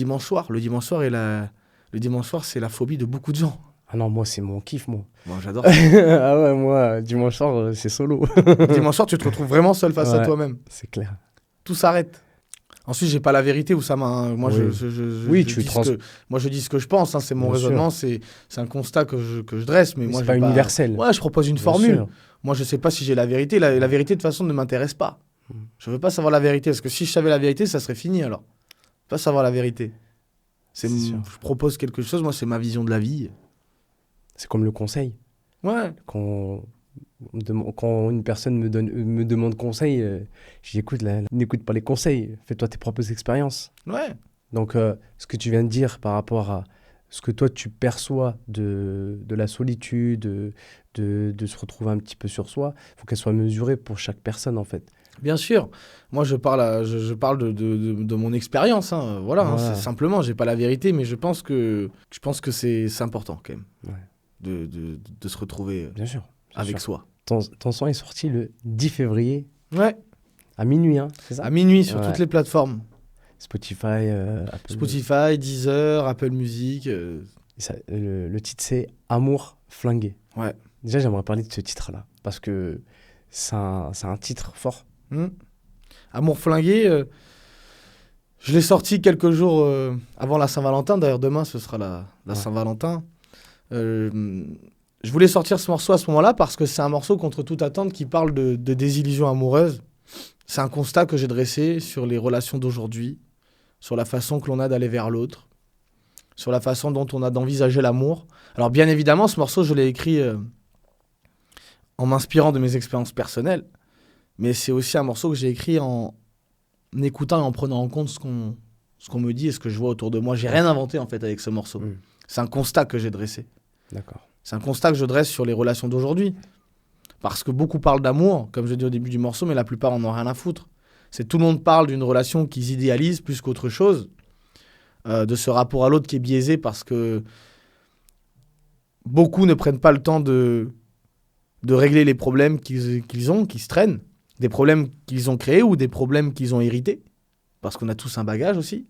dimanche soir, c'est la phobie de beaucoup de gens. Ah non, moi, c'est mon kiff, moi. Moi, j'adore. Ah ouais, moi, dimanche soir, c'est solo. Dimanche soir, tu te retrouves vraiment seul face à Ouais. toi-même. C'est clair. Tout s'arrête. Ensuite, j'ai pas la vérité, Oussama. Hein. Moi, Oui. moi, je dis ce que je pense. Hein. C'est mon Bien raisonnement. C'est un constat que je dresse. Mais Mais moi, c'est j'ai pas universel. Ouais, je propose une Bien formule. sûr. Moi, je sais pas si j'ai la vérité. La vérité, de toute façon, ne m'intéresse pas. Je veux pas savoir la vérité. Parce que si je savais la vérité, ça serait fini alors. Pas savoir la vérité. C'est sûr. Je propose quelque chose. Moi, c'est ma vision de la vie. C'est comme le conseil. Ouais. Quand une personne me demande conseil, je dis écoute, n'écoute pas les conseils, fais-toi tes propres expériences. Ouais. Donc, ce que tu viens de dire par rapport à ce que toi tu perçois de la solitude, de se retrouver un petit peu sur soi, il faut qu'elle soit mesurée pour chaque personne en fait. Bien sûr. Moi, je parle de mon expérience. Hein. Voilà. Hein. Voilà. C'est simplement, j'ai pas la vérité, mais je pense que c'est important quand même Ouais. de se retrouver Bien sûr. avec soi. Ton son est sorti le 10 février Ouais. à minuit, hein, c'est ça? À minuit sur Ouais. toutes les plateformes. Spotify, Apple. Spotify, Deezer, Apple Music. Le titre c'est Amour flingué. Ouais. Déjà, j'aimerais parler de ce titre-là parce que c'est un titre fort. Amour flingué. Je l'ai sorti quelques jours avant la Saint-Valentin. D'ailleurs, demain, ce sera la Ouais. Saint-Valentin. Je voulais sortir ce morceau à ce moment-là parce que c'est un morceau contre toute attente qui parle de désillusion amoureuse. C'est un constat que j'ai dressé sur les relations d'aujourd'hui, sur la façon que l'on a d'aller vers l'autre, sur la façon dont on a d'envisager l'amour. Alors bien évidemment, ce morceau, je l'ai écrit en m'inspirant de mes expériences personnelles, mais c'est aussi un morceau que j'ai écrit en écoutant et en prenant en compte ce qu'on me dit et ce que je vois autour de moi. J'ai rien inventé en fait avec ce morceau. C'est un constat que j'ai dressé. D'accord. C'est un constat que je dresse sur les relations d'aujourd'hui. Parce que beaucoup parlent d'amour, comme je dis au début du morceau, mais la plupart en ont rien à foutre. Tout le monde parle d'une relation qu'ils idéalisent plus qu'autre chose, de ce rapport à l'autre qui est biaisé parce que beaucoup ne prennent pas le temps de régler les problèmes qu'ils ont, qui se traînent, des problèmes qu'ils ont créés ou des problèmes qu'ils ont hérités, parce qu'on a tous un bagage aussi,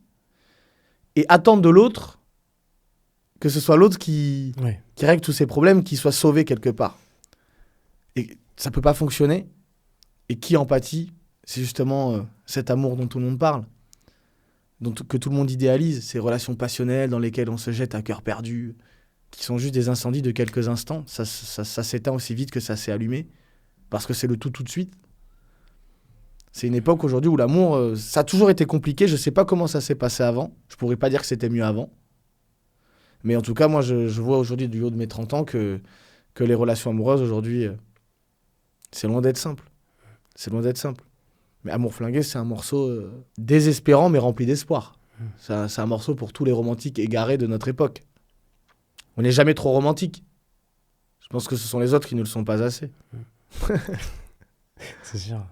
et attendent de l'autre que ce soit l'autre qui règle tous ces problèmes, qui soit sauvé quelque part. Et ça peut pas fonctionner. Et qui empathie, c'est justement cet amour dont tout le monde parle, que tout le monde idéalise, ces relations passionnelles dans lesquelles on se jette à cœur perdu, qui sont juste des incendies de quelques instants. Ça s'éteint aussi vite que ça s'est allumé, parce que c'est le tout de suite. C'est une époque aujourd'hui où l'amour, ça a toujours été compliqué. Je sais pas comment ça s'est passé avant. Je pourrais pas dire que c'était mieux avant. Mais en tout cas, moi, je vois aujourd'hui, du haut de mes 30 ans, que les relations amoureuses, aujourd'hui, c'est loin d'être simple. C'est loin d'être simple. Mais Amour flingué, c'est un morceau désespérant, mais rempli d'espoir. C'est un morceau pour tous les romantiques égarés de notre époque. On n'est jamais trop romantique. Je pense que ce sont les autres qui ne le sont pas assez. C'est sûr.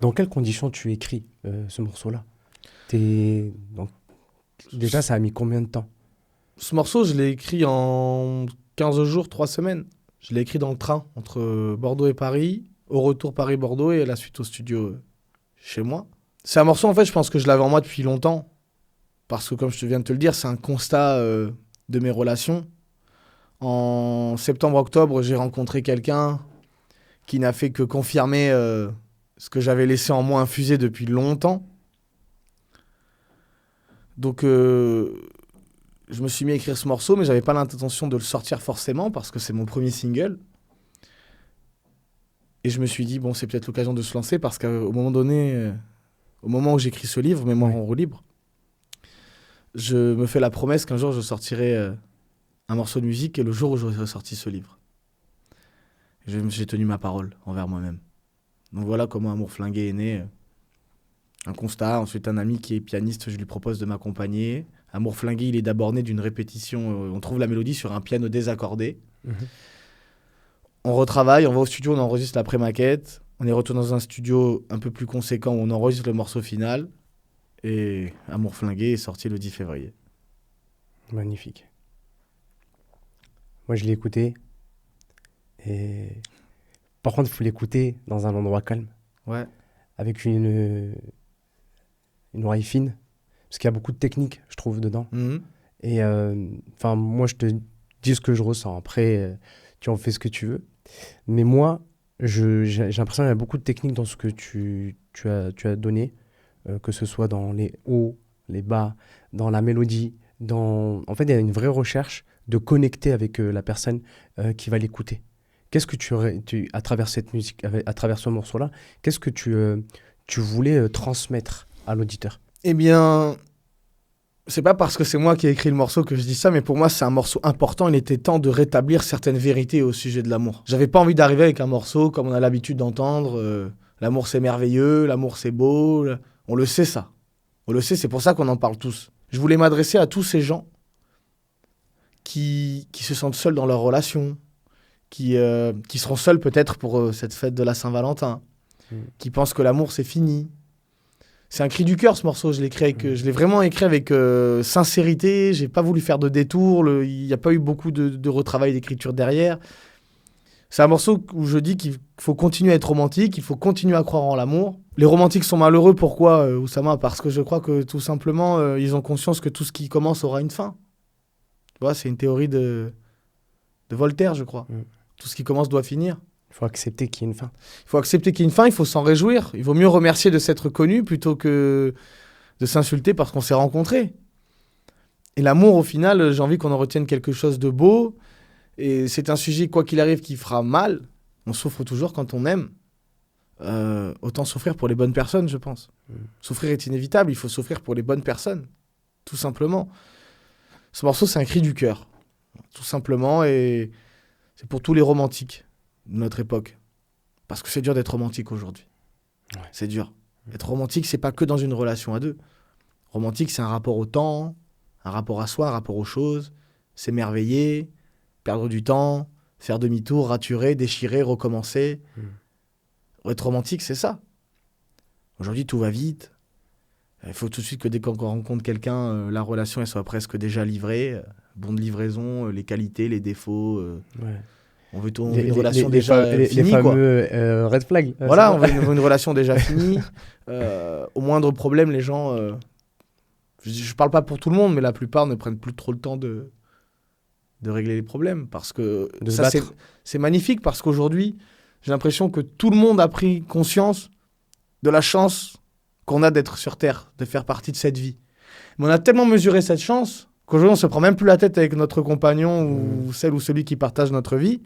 Dans quelles conditions tu écris ce morceau-là? Déjà, ça a mis combien de temps? Ce morceau, je l'ai écrit en 15 jours, 3 semaines. Je l'ai écrit dans le train entre Bordeaux et Paris, au retour Paris-Bordeaux et à la suite au studio chez moi. C'est un morceau, en fait, je pense que je l'avais en moi depuis longtemps. Parce que, comme je viens de te le dire, c'est un constat de mes relations. En septembre-octobre, j'ai rencontré quelqu'un qui n'a fait que confirmer ce que j'avais laissé en moi infuser depuis longtemps. Donc, je me suis mis à écrire ce morceau, mais j'avais pas l'intention de le sortir forcément parce que c'est mon premier single. Et je me suis dit, bon, c'est peut-être l'occasion de se lancer parce qu'au moment donné, au moment où j'écris ce livre, Mémoire en roue libre, je me fais la promesse qu'un jour je sortirai un morceau de musique, et le jour où j'aurai sorti ce livre. J'ai tenu ma parole envers moi-même. Donc voilà comment Amour Flingué est né. Un constat, ensuite un ami qui est pianiste, je lui propose de m'accompagner. Amour Flingué, il est d'abord né d'une répétition, on trouve la mélodie sur un piano désaccordé. On retravaille, on va au studio, on enregistre la pré-maquette. On est retourné dans un studio un peu plus conséquent où on enregistre le morceau final. Et Amour Flingué est sorti le 10 février. Magnifique. Moi, je l'ai écouté. Et par contre, il faut l'écouter dans un endroit calme. Ouais. Avec une oreille fine. Parce qu'il y a beaucoup de techniques, je trouve, dedans. Et moi, je te dis ce que je ressens. Après, tu en fais ce que tu veux. Mais moi, j'ai l'impression qu'il y a beaucoup de techniques dans ce que tu as donné. Que ce soit dans les hauts, les bas, dans la mélodie. En fait, il y a une vraie recherche de connecter avec la personne qui va l'écouter. Qu'est-ce que à travers cette musique, à travers ce morceau-là, qu'est-ce que tu voulais transmettre à l'auditeur? Eh bien, c'est pas parce que c'est moi qui ai écrit le morceau que je dis ça, mais pour moi, c'est un morceau important. Il était temps de rétablir certaines vérités au sujet de l'amour. J'avais pas envie d'arriver avec un morceau comme on a l'habitude d'entendre. L'amour, c'est merveilleux, l'amour, c'est beau. On le sait, ça. On le sait, c'est pour ça qu'on en parle tous. Je voulais m'adresser à tous ces gens qui se sentent seuls dans leur relation, qui seront seuls peut-être pour cette fête de la Saint-Valentin, qui pensent que l'amour, c'est fini. C'est un cri du cœur, ce morceau. Je l'ai vraiment écrit avec sincérité. J'ai pas voulu faire de détour. Il n'y a pas eu beaucoup de retravail d'écriture derrière. C'est un morceau où je dis qu'il faut continuer à être romantique, il faut continuer à croire en l'amour. Les romantiques sont malheureux, pourquoi, Oussama? Parce que je crois que tout simplement, ils ont conscience que tout ce qui commence aura une fin. Tu vois, c'est une théorie de Voltaire, je crois. Tout ce qui commence doit finir. Il faut accepter qu'il y ait une fin. Il faut accepter qu'il y ait une fin, il faut s'en réjouir. Il vaut mieux remercier de s'être connu plutôt que de s'insulter parce qu'on s'est rencontrés. Et l'amour, au final, j'ai envie qu'on en retienne quelque chose de beau. Et c'est un sujet, quoi qu'il arrive, qui fera mal. On souffre toujours quand on aime. Autant souffrir pour les bonnes personnes, je pense. Souffrir est inévitable, il faut souffrir pour les bonnes personnes. Tout simplement. Ce morceau, c'est un cri du cœur. Tout simplement, et c'est pour tous les romantiques de notre époque. Parce que c'est dur d'être romantique aujourd'hui. Ouais. C'est dur. Être romantique, c'est pas que dans une relation à deux. Romantique, c'est un rapport au temps, un rapport à soi, un rapport aux choses. S'émerveiller, perdre du temps, faire demi-tour, raturer, déchirer, recommencer. Être romantique, c'est ça. Aujourd'hui, tout va vite. Il faut tout de suite que dès qu'on rencontre quelqu'un, la relation elle soit presque déjà livrée. Bon de livraison, les qualités, les défauts. On veut une relation déjà finie. Les fameux red flags. Voilà, on veut une relation déjà finie. Au moindre problème, les gens... je parle pas pour tout le monde, mais la plupart ne prennent plus trop le temps de régler les problèmes. Parce que ça, c'est magnifique, parce qu'aujourd'hui, j'ai l'impression que tout le monde a pris conscience de la chance qu'on a d'être sur Terre, de faire partie de cette vie. Mais on a tellement mesuré cette chance qu'aujourd'hui, on se prend même plus la tête avec notre compagnon ou celle ou celui qui partage notre vie.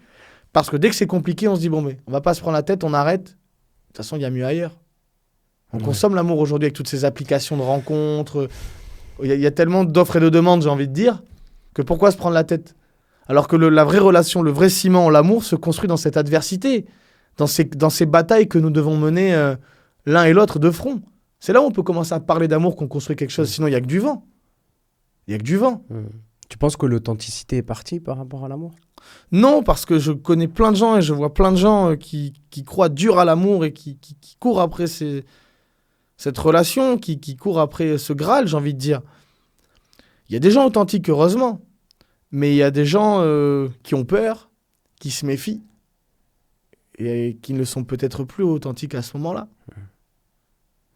Parce que dès que c'est compliqué, on se dit, bon, mais on va pas se prendre la tête, on arrête. De toute façon, il y a mieux ailleurs. On consomme l'amour aujourd'hui avec toutes ces applications de rencontres. Il y a tellement d'offres et de demandes, j'ai envie de dire, que pourquoi se prendre la tête? Alors que la vraie relation, le vrai ciment, l'amour se construit dans cette adversité, dans ces batailles que nous devons mener l'un et l'autre de front. C'est là où on peut commencer à parler d'amour, qu'on construit quelque chose. Sinon, il n'y a que du vent. Il n'y a que du vent. Tu penses que l'authenticité est partie par rapport à l'amour? Non, parce que je connais plein de gens et je vois plein de gens qui croient dur à l'amour et qui courent après cette relation, qui courent après ce Graal, j'ai envie de dire. Il y a des gens authentiques, heureusement. Mais il y a des gens qui ont peur, qui se méfient et qui ne le sont peut-être plus authentiques à ce moment-là.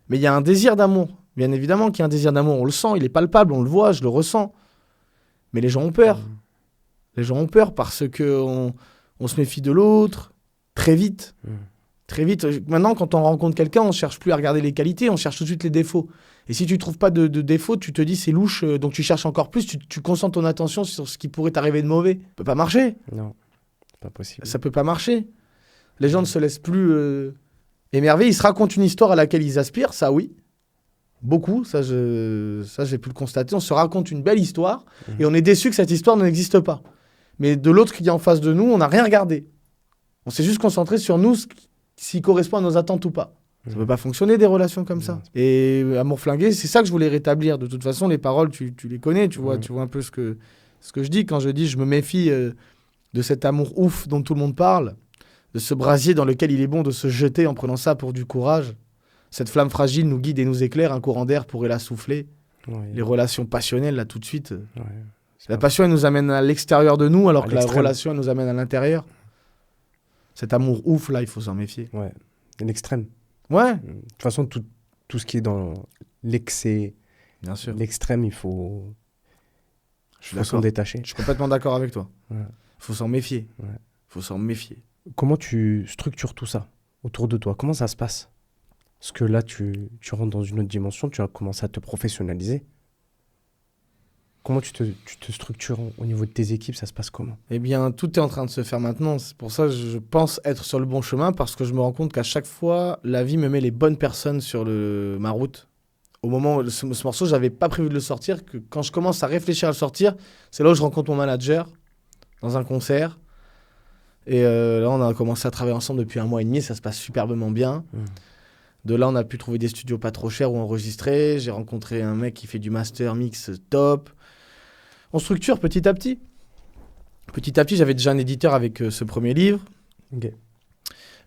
Mais il y a un désir d'amour. Bien évidemment qu'il y a un désir d'amour. On le sent, il est palpable, on le voit, je le ressens. Mais les gens ont peur. Les gens ont peur parce qu'on se méfie de l'autre très vite. Très vite. Maintenant, quand on rencontre quelqu'un, on ne cherche plus à regarder les qualités, on cherche tout de suite les défauts. Et si tu ne trouves pas de défauts, tu te dis c'est louche, donc tu cherches encore plus, tu concentres ton attention sur ce qui pourrait t'arriver de mauvais. Ça ne peut pas marcher. Non, c'est pas possible. Ça ne peut pas marcher. Les gens ne se laissent plus émerveiller. Ils se racontent une histoire à laquelle ils aspirent, ça oui. Beaucoup, ça j'ai pu le constater. On se raconte une belle histoire et on est déçu que cette histoire n'existe pas. Mais de l'autre qui est en face de nous, on n'a rien regardé. On s'est juste concentré sur nous, s'il correspond à nos attentes ou pas. Ça ne peut pas fonctionner des relations comme ça. Et Amour flingué, c'est ça que je voulais rétablir. De toute façon, les paroles, tu les connais, tu vois un peu ce que je dis quand je dis je me méfie de cet amour ouf dont tout le monde parle, de ce brasier dans lequel il est bon de se jeter en prenant ça pour du courage. Cette flamme fragile nous guide et nous éclaire, un courant d'air pourrait la souffler. Ouais. Les relations passionnelles, là, tout de suite. La passion, elle nous amène à l'extérieur de nous, alors que la relation, elle nous amène à l'intérieur. Cet amour ouf, là, il faut s'en méfier. Ouais, l'extrême. Ouais. De toute façon, tout ce qui est dans l'excès, bien sûr, l'extrême, il faut s'en détacher. Je suis complètement d'accord avec toi. Il faut s'en méfier. Faut s'en méfier. Comment tu structures tout ça autour de toi? Comment ça se passe? Parce que là, tu rentres dans une autre dimension, tu as commencé à te professionnaliser. Comment tu te structures au niveau de tes équipes? Ça se passe comment? Eh bien, tout est en train de se faire maintenant. C'est pour ça que je pense être sur le bon chemin, parce que je me rends compte qu'à chaque fois, la vie me met les bonnes personnes sur ma route. Au moment où ce morceau, je n'avais pas prévu de le sortir, que quand je commence à réfléchir à le sortir, c'est là où je rencontre mon manager dans un concert. Et là, on a commencé à travailler ensemble depuis 1 mois et demi. Ça se passe superbement bien. De là, on a pu trouver des studios pas trop chers où enregistrer. J'ai rencontré un mec qui fait du master mix top. On structure petit à petit. Petit à petit, j'avais déjà un éditeur avec ce premier livre. Okay.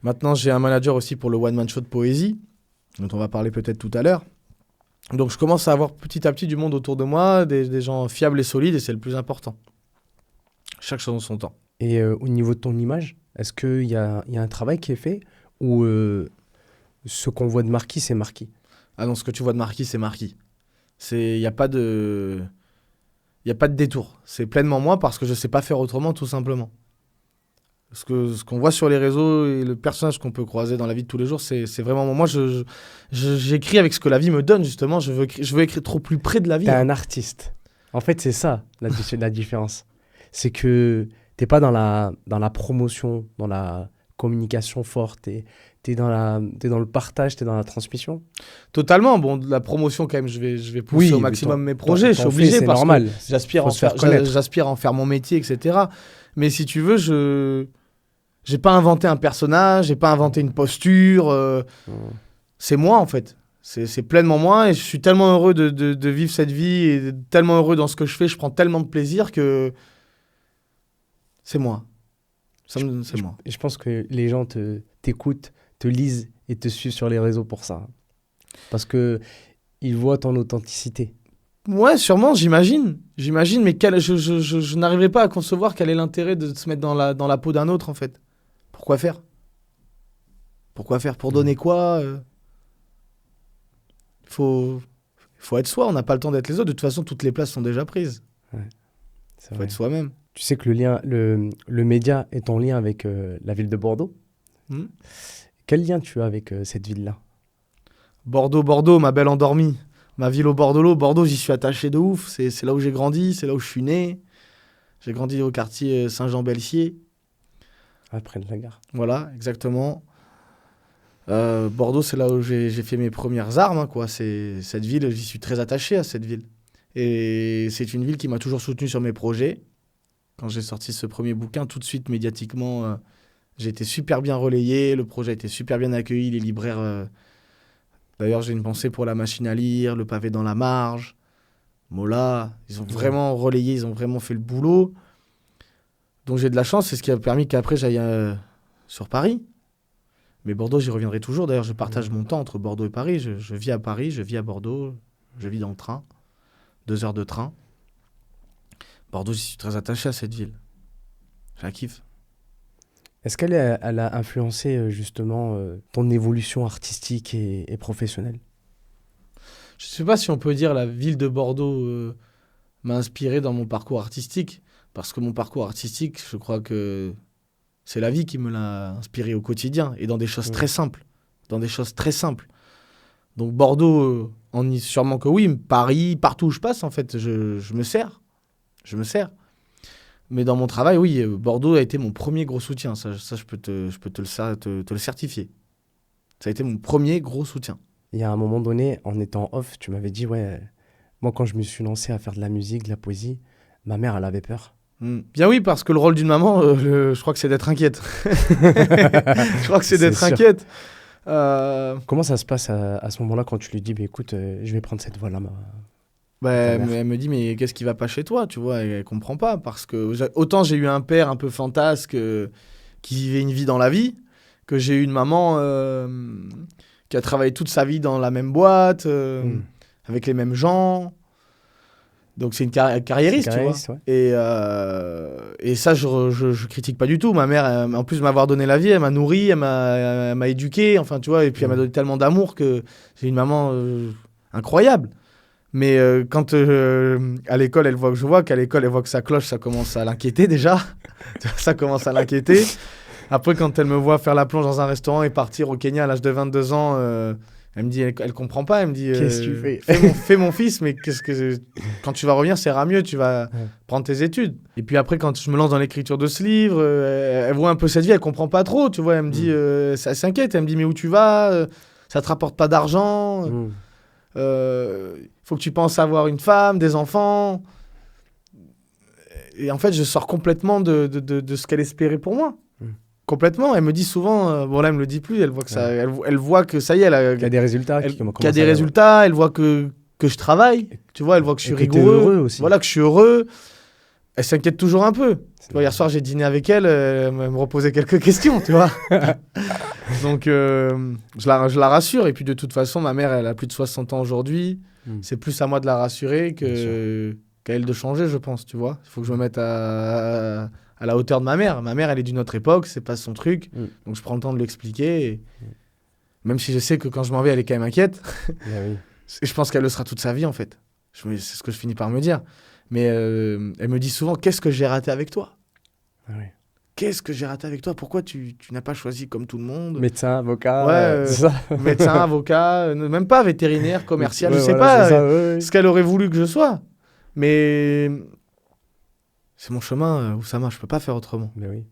Maintenant, j'ai un manager aussi pour le one-man show de poésie, dont on va parler peut-être tout à l'heure. Donc, je commence à avoir petit à petit du monde autour de moi, des gens fiables et solides, et c'est le plus important. Chaque chose en son temps. Et au niveau de ton image, est-ce qu'il y a un travail qui est fait ou ce qu'on voit de Marquis, c'est Marquis? Ah non, ce que tu vois de Marquis, c'est Marquis. Il n'y a pas de détour. C'est pleinement moi parce que je ne sais pas faire autrement, tout simplement. Ce qu'on voit sur les réseaux et le personnage qu'on peut croiser dans la vie de tous les jours, c'est vraiment moi. Moi, j'écris avec ce que la vie me donne, justement. Je veux écrire trop plus près de la vie. T'es un artiste. En fait, c'est ça, la différence. C'est que t'es pas dans la promotion, dans la communication forte. T'es dans le partage, t'es dans la transmission. Totalement. Bon, la promotion, quand même, je vais pousser au maximum mes projets. Je suis obligé c'est parce normal. que j'aspire à en faire mon métier, etc. Mais si tu veux, j'ai pas inventé un personnage, j'ai pas inventé une posture. C'est moi, en fait. C'est pleinement moi et je suis tellement heureux de vivre cette vie et tellement heureux dans ce que je fais. Je prends tellement de plaisir que c'est moi. C'est moi. Et je pense que les gens t'écoutent, te lisent et te suivent sur les réseaux pour ça. Parce qu'ils voient ton authenticité. Ouais, sûrement, j'imagine. Mais je n'arriverai pas à concevoir quel est l'intérêt de se mettre dans la peau d'un autre, en fait. Pourquoi faire? Pour donner quoi? Faut être soi, on n'a pas le temps d'être les autres. De toute façon, toutes les places sont déjà prises. Ouais, faut être soi-même. Tu sais que le média est en lien avec la ville de Bordeaux. Quel lien tu as avec cette ville-là? Bordeaux, ma belle endormie. Ma ville au bord de l'eau. Bordeaux, j'y suis attaché de ouf. C'est là où j'ai grandi, c'est là où je suis né. J'ai grandi au quartier Saint-Jean-Belsier. Près de la gare. Voilà, exactement. Bordeaux, c'est là où j'ai fait mes premières armes, hein, quoi. C'est cette ville, j'y suis très attaché à cette ville. Et c'est une ville qui m'a toujours soutenu sur mes projets. Quand j'ai sorti ce premier bouquin, tout de suite, médiatiquement, j'ai été super bien relayé. Le projet a été super bien accueilli. Les libraires... D'ailleurs, j'ai une pensée pour La Machine à lire, Le Pavé dans la Marge, Mola. Ils ont vraiment relayé, ils ont vraiment fait le boulot. Donc j'ai de la chance, c'est ce qui a permis qu'après j'aille sur Paris. Mais Bordeaux, j'y reviendrai toujours. D'ailleurs, je partage mon temps entre Bordeaux et Paris. Je vis à Paris, je vis à Bordeaux, je vis dans le train. 2 heures de train. Bordeaux, j'y suis très attaché à cette ville. Je la kiffe. Est-ce qu'elle a influencé justement ton évolution artistique et professionnelle? Je ne sais pas si on peut dire la ville de Bordeaux m'a inspiré dans mon parcours artistique. Parce que mon parcours artistique, je crois que c'est la vie qui me l'a inspiré au quotidien. Et dans des choses très simples. Donc Bordeaux, sûrement que oui. Paris, partout où je passe, en fait, je me sers. Mais dans mon travail, oui, Bordeaux a été mon premier gros soutien. Ça je peux te le certifier. Ça a été mon premier gros soutien. il y a un moment donné, en étant off, tu m'avais dit, ouais, moi, quand je me suis lancé à faire de la musique, de la poésie, ma mère, elle avait peur. Bien oui, parce que le rôle d'une maman, je crois que c'est d'être inquiète. Je crois que c'est d'être sûr. inquiète. Comment ça se passe à ce moment-là quand tu lui dis, bah, écoute, je vais prendre cette voie-là, Bah, ta elle, mère. elle me dit, mais qu'est-ce qui va pas chez toi, tu vois, elle comprend pas. Parce que autant j'ai eu un père un peu fantasque qui vivait une vie dans la vie, que j'ai eu une maman qui a travaillé toute sa vie dans la même boîte, avec les mêmes gens. Donc c'est une carriériste, tu vois. Carriériste, ouais. Et ça, je critique pas du tout. Ma mère, en plus de m'avoir donné la vie, elle m'a nourri, elle m'a éduqué, enfin, tu vois, et puis elle m'a donné tellement d'amour que j'ai une maman incroyable. Mais quand à l'école, elle voit que je vois qu'à l'école, elle voit que ça cloche, ça commence à l'inquiéter déjà. Ça commence à l'inquiéter. Après, quand elle me voit faire la plonge dans un restaurant et partir au Kenya à l'âge de 22 ans, elle me dit, elle comprend pas. Elle me dit, Qu'est-ce que tu fais fais mon fils, mais quand tu vas revenir, ça ira mieux. Tu vas prendre tes études. Et puis après, quand je me lance dans l'écriture de ce livre, elle voit un peu cette vie, elle comprend pas trop. Tu vois, elle me dit, ça s'inquiète. Elle me dit, mais où tu vas ça te rapporte pas d'argent. Faut que tu penses avoir une femme, des enfants. Et en fait, je sors complètement de ce qu'elle espérait pour moi. Complètement. Elle me dit souvent, bon là, elle me le dit plus, elle voit que ça, elle voit que ça y est, qu'il y a des résultats. qu'il y a des résultats, elle voit que je travaille, tu vois, elle voit que je suis rigoureux. Heureux aussi. Voilà, que je suis heureux. Elle s'inquiète toujours un peu. Tu vois, hier soir, j'ai dîné avec elle, elle me reposait quelques questions, tu vois. Donc, je la rassure. Et puis, de toute façon, ma mère, elle a plus de 60 ans aujourd'hui. C'est plus à moi de la rassurer qu'à elle de changer, je pense, tu vois. Il faut que je me mette à la hauteur de ma mère. Ma mère, elle est d'une autre époque, c'est pas son truc. Donc, je prends le temps de l'expliquer. Et... Même si je sais que quand je m'en vais, elle est quand même inquiète. Oui. Et je pense qu'elle le sera toute sa vie, en fait. C'est ce que je finis par me dire. Mais elle me dit souvent, qu'est-ce que j'ai raté avec toi ? Oui. Qu'est-ce que j'ai raté avec toi ? Pourquoi tu n'as pas choisi comme tout le monde ? Médecin, avocat, c'est ça. Médecin, avocat, même pas vétérinaire, commercial, ouais, je sais voilà, pas ce qu'elle aurait voulu que je sois. Mais c'est mon chemin, Oussama, je peux pas faire autrement. Mais oui.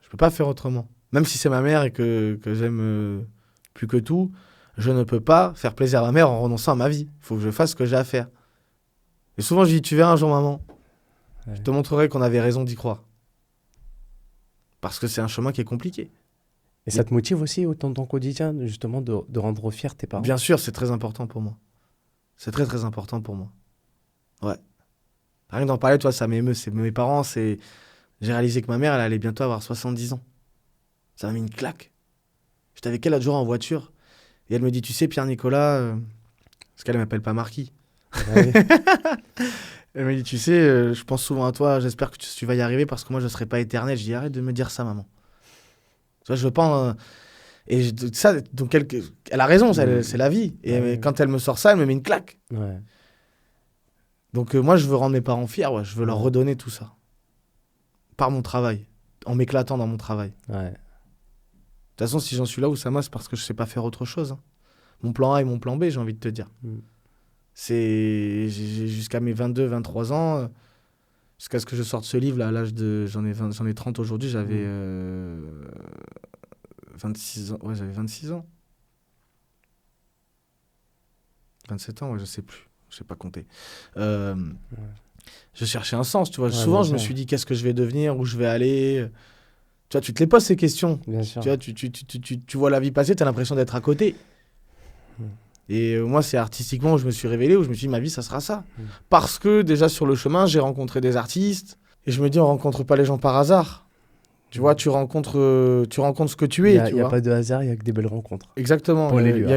Je peux pas faire autrement. Même si c'est ma mère et que j'aime plus que tout, je ne peux pas faire plaisir à ma mère en renonçant à ma vie. Il faut que je fasse ce que j'ai à faire. Et souvent, je dis, tu verras un jour, maman, je te montrerai qu'on avait raison d'y croire. Parce que c'est un chemin qui est compliqué. Et ça te motive aussi autant dans ton quotidien, justement, de rendre fiers tes parents ? Bien sûr, c'est très important pour moi. C'est très, très important pour moi. Ouais. Rien que d'en parler, toi, ça m'émeut. C'est mes parents, c'est... J'ai réalisé que ma mère, elle allait bientôt avoir 70 ans. Ça m'a mis une claque. J'étais avec elle l'autre jour en voiture. Et elle me dit, tu sais, Pierre-Nicolas... Parce qu'elle ne m'appelle pas Marquis. Ouais. Elle me dit, tu sais, je pense souvent à toi, j'espère que tu vas y arriver parce que moi, je ne serai pas éternel. Je dis, arrête de me dire ça, maman. Tu vois, je veux pas... ça, donc elle a raison, c'est la vie. Et quand elle me sort ça, elle me met une claque. Ouais. Donc moi, je veux rendre mes parents fiers, ouais. Je veux leur redonner tout ça. Par mon travail, en m'éclatant dans mon travail. Ouais. De toute façon, si j'en suis là, Oussama, c'est parce que je ne sais pas faire autre chose. Hein. Mon plan A et mon plan B, j'ai envie de te dire. C'est jusqu'à mes 22, 23 ans, jusqu'à ce que je sorte ce livre, là, à l'âge de... J'en ai 30 aujourd'hui, j'avais 26 ans. Ouais, j'avais 26 ans. 27 ans, ouais, je sais plus. Je sais pas compter. Je cherchais un sens, tu vois. Souvent, je me suis dit, qu'est-ce que je vais devenir, où je vais aller. Tu vois, tu te les poses ces questions. Bien sûr. Tu vois, tu vois la vie passer, tu as l'impression d'être à côté. Et moi, c'est artistiquement où je me suis révélé, où je me suis dit, ma vie, ça sera ça. Parce que déjà, sur le chemin, j'ai rencontré des artistes. Et je me dis, on rencontre pas les gens par hasard. Tu vois, tu rencontres ce que tu es. Il n'y a pas de hasard, il n'y a que des belles rencontres. Exactement. Pour Éluard.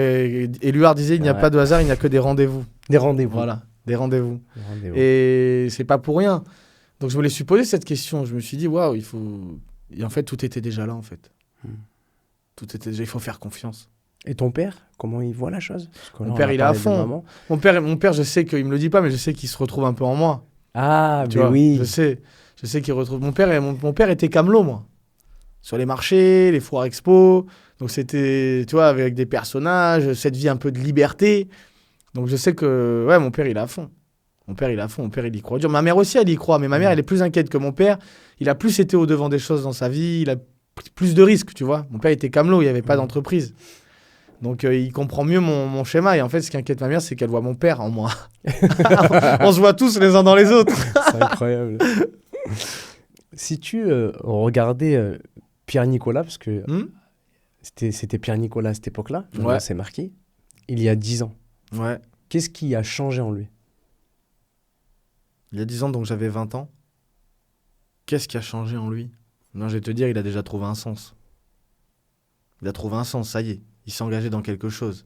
Éluard disait, il n'y a pas de hasard, il n'y a que des rendez-vous. Des rendez-vous. Voilà, des rendez-vous. Et c'est pas pour rien. Donc, je me suis posé cette question. Je me suis dit, waouh, il faut... Et en fait, tout était déjà là, en fait. Tout était déjà... Il faut faire confiance. Et ton père, comment il voit la chose ? Mon père, il est à fond. Mon père, je sais qu'il me le dit pas, mais je sais qu'il se retrouve un peu en moi. Ah, tu vois, oui. Je sais qu'il retrouve... Mon père était camelot, moi. Sur les marchés, les foires expo. Donc, c'était, tu vois, avec des personnages, cette vie un peu de liberté. Donc, je sais que, ouais, mon père, il est à fond. Mon père, il y croit dur. Ma mère aussi, elle y croit. Mais ma mère, elle est plus inquiète que mon père. Il a plus été au-devant des choses dans sa vie. Il a pris plus de risques, tu vois. Mon père était camelot, il n'y avait pas d'entreprise. Donc, il comprend mieux mon schéma. Et en fait, ce qui inquiète ma mère, c'est qu'elle voit mon père en moi. On se voit tous les uns dans les autres. C'est incroyable. Si tu regardais Pierre-Nicolas, parce que c'était Pierre-Nicolas à cette époque-là, Ouais. c'est marqué, il y a 10 ans. Ouais. Qu'est-ce qui a changé en lui? Il y a 10 ans, donc j'avais 20 ans. Qu'est-ce qui a changé en lui? Non, je vais te dire, il a déjà trouvé un sens. Il a trouvé un sens, ça y est. Il s'est engagé dans quelque chose.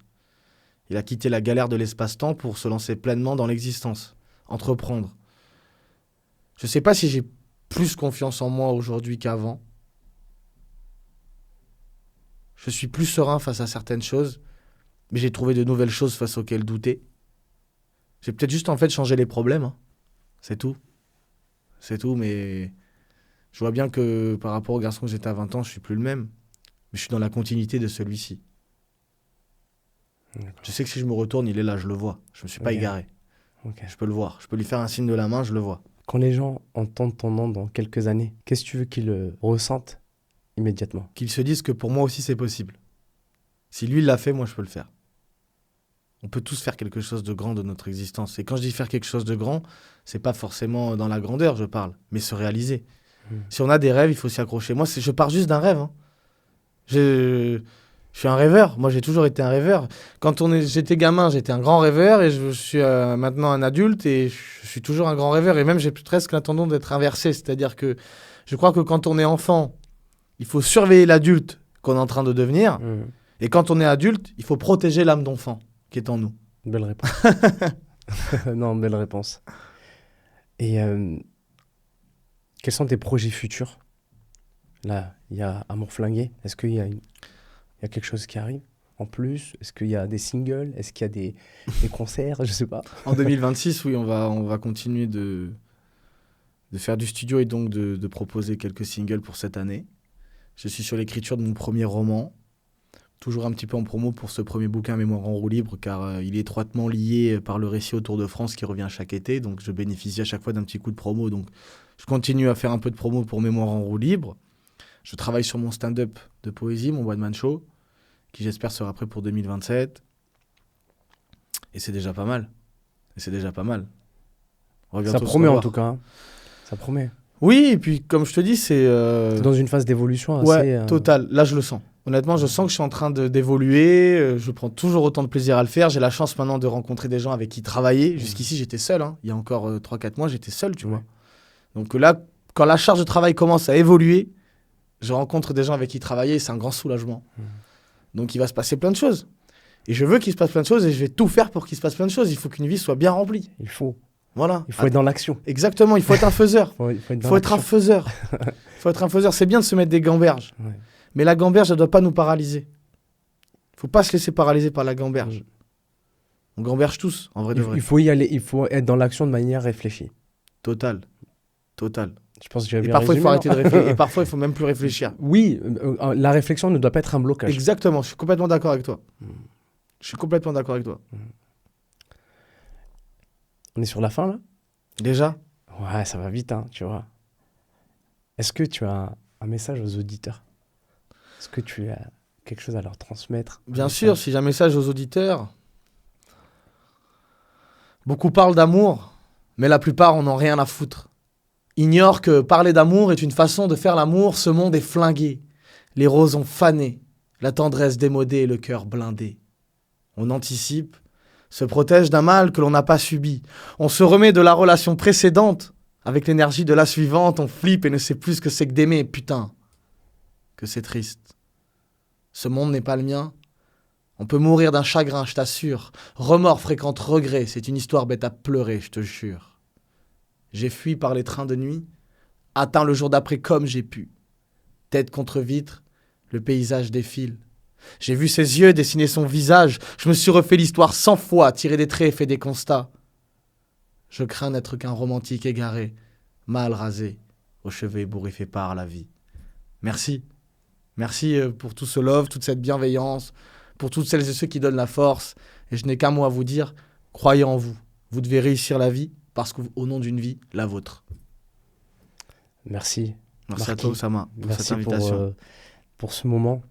Il a quitté la galère de l'espace-temps pour se lancer pleinement dans l'existence. Entreprendre. Je sais pas si j'ai plus confiance en moi aujourd'hui qu'avant. Je suis plus serein face à certaines choses, mais j'ai trouvé de nouvelles choses face auxquelles douter. J'ai peut-être juste en fait changé les problèmes, hein. C'est tout. C'est tout, mais je vois bien que par rapport au garçon que j'étais à 20 ans, je suis plus le même. Mais je suis dans la continuité de celui-ci. D'accord. Je sais que si je me retourne, il est là, je le vois. Je me suis pas Ok. égaré. Ok. Je peux le voir. Je peux lui faire un signe de la main, je le vois. Quand les gens entendent ton nom dans quelques années, qu'est-ce que tu veux qu'ils ressentent immédiatement? Qu'ils se disent que pour moi aussi c'est possible. Si lui il l'a fait, moi je peux le faire. On peut tous faire quelque chose de grand de notre existence. Et quand je dis faire quelque chose de grand, c'est pas forcément dans la grandeur, je parle, mais se réaliser. Si on a des rêves, il faut s'y accrocher. Moi, je pars juste d'un rêve, hein. Je suis un rêveur. Moi, j'ai toujours été un rêveur. J'étais gamin, j'étais un grand rêveur et je suis maintenant un adulte et je suis toujours un grand rêveur. Et même, j'ai presque l'intendance d'être inversé. C'est-à-dire que je crois que quand on est enfant, il faut surveiller l'adulte qu'on est en train de devenir. Et quand on est adulte, il faut protéger l'âme d'enfant qui est en nous. Belle réponse. Non, belle réponse. Et quels sont tes projets futurs? Là, il y a Amour Flingué. Est-ce qu'il y a il y a quelque chose qui arrive en plus? Est-ce qu'il y a des singles? Est-ce qu'il y a des concerts? Je sais pas. En 2026, oui, on va continuer de faire du studio et donc de proposer quelques singles pour cette année. Je suis sur l'écriture de mon premier roman. Toujours un petit peu en promo pour ce premier bouquin Mémoire en roue libre, car il est étroitement lié par le récit au Tour de France qui revient chaque été. Donc je bénéficie à chaque fois d'un petit coup de promo. Donc je continue à faire un peu de promo pour Mémoire en roue libre. Je travaille sur mon stand-up de poésie, mon one-man show, qui j'espère sera prêt pour 2027. Et c'est déjà pas mal. On va Ça bientôt se promet en revoir. tout cas, hein. Ça promet. Oui, et puis comme je te dis, c'est... T'es dans une phase d'évolution assez... Ouais, total. Là, je le sens. Honnêtement, je sens que je suis en train d'évoluer. Je prends toujours autant de plaisir à le faire. J'ai la chance maintenant de rencontrer des gens avec qui travailler. Jusqu'ici, j'étais seul, hein. Il y a encore 3-4 mois, j'étais seul, tu vois. Donc là, quand la charge de travail commence à évoluer, je rencontre des gens avec qui travailler. Et c'est un grand soulagement. Donc, il va se passer plein de choses. Et je veux qu'il se passe plein de choses et je vais tout faire pour qu'il se passe plein de choses. Il faut qu'une vie soit bien remplie. Il faut Voilà. être dans l'action. Exactement, il faut être un faiseur. Il faut être Il dans faut être un l'action. faiseur. Faut être un faiseur. C'est bien de se mettre des gamberges. Ouais. Mais la gamberge, elle ne doit pas nous paralyser. Faut pas se laisser paralyser par la gamberge. On gamberge tous, en vrai de vrai. Il faut y aller, il faut être dans l'action de manière réfléchie. Total. Je pense que j'ai Et bien parfois, il faut résumé, arrêter de réfléchir. Et parfois, il faut même plus réfléchir. Oui, la réflexion ne doit pas être un blocage. Exactement. Je suis complètement d'accord avec toi. Je suis complètement d'accord avec toi. On est sur la fin, là? Déjà, Ouais, ça va vite, hein, tu vois. Est-ce que tu as un message aux auditeurs? Est-ce que tu as quelque chose à leur transmettre? bien sûr, si j'ai un message aux auditeurs, beaucoup parlent d'amour, mais la plupart en ont rien à foutre. Ignorent que parler d'amour est une façon de faire l'amour, ce monde est flingué. Les roses ont fané, la tendresse démodée et le cœur blindé. On anticipe, se protège d'un mal que l'on n'a pas subi. On se remet de la relation précédente. Avec l'énergie de la suivante, on flippe et ne sait plus ce que c'est que d'aimer. Putain, que c'est triste. Ce monde n'est pas le mien. On peut mourir d'un chagrin, je t'assure. Remords fréquente regret, c'est une histoire bête à pleurer, je te jure. J'ai fui par les trains de nuit, atteint le jour d'après comme j'ai pu. Tête contre vitre, le paysage défile. J'ai vu ses yeux dessiner son visage, je me suis refait l'histoire 100 fois, tiré des traits et fait des constats. Je crains n'être qu'un romantique égaré, mal rasé, aux cheveux ébouriffés par la vie. Merci. Merci pour tout ce love, toute cette bienveillance, pour toutes celles et ceux qui donnent la force. Et je n'ai qu'un mot à vous dire, croyez en vous. Vous devez réussir la vie, parce qu'au nom d'une vie, la vôtre. Merci. Merci à Marquis. toi, Oussama, pour cette Merci invitation. pour ce moment.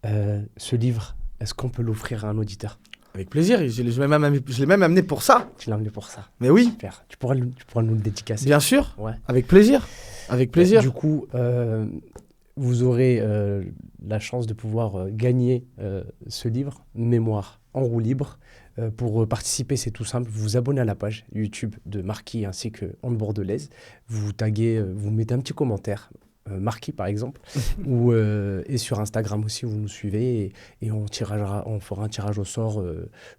Ce livre, est-ce qu'on peut l'offrir à un auditeur? Avec plaisir, je l'ai même amené pour ça. Tu l'as amené pour ça. Mais oui, Super. Tu pourras nous le dédicacer. bien sûr, Ouais. avec plaisir. Avec plaisir. Du coup, vous aurez la chance de pouvoir gagner ce livre, Mémoire en roue libre. Pour participer, c'est tout simple. Vous vous abonnez à la page YouTube de Marquis ainsi que Honte Bordelaise. Vous taguez, vous mettez un petit commentaire, Marquis par exemple, et sur Instagram aussi, vous nous suivez et on fera un tirage au sort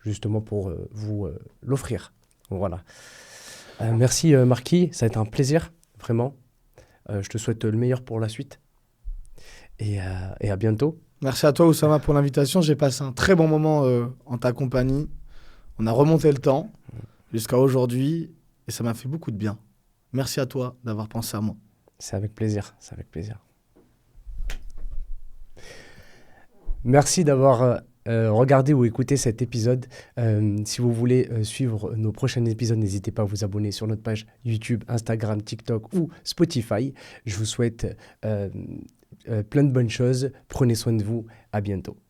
justement pour vous l'offrir. Voilà. Merci Marquis, ça a été un plaisir, vraiment. Je te souhaite le meilleur pour la suite et à bientôt. Merci à toi, Oussama, pour l'invitation. J'ai passé un très bon moment en ta compagnie. On a remonté le temps jusqu'à aujourd'hui et ça m'a fait beaucoup de bien. Merci à toi d'avoir pensé à moi. C'est avec plaisir, c'est avec plaisir. Merci d'avoir regardé ou écouté cet épisode. Si vous voulez suivre nos prochains épisodes, n'hésitez pas à vous abonner sur notre page YouTube, Instagram, TikTok ou Spotify. Je vous souhaite plein de bonnes choses. Prenez soin de vous. À bientôt.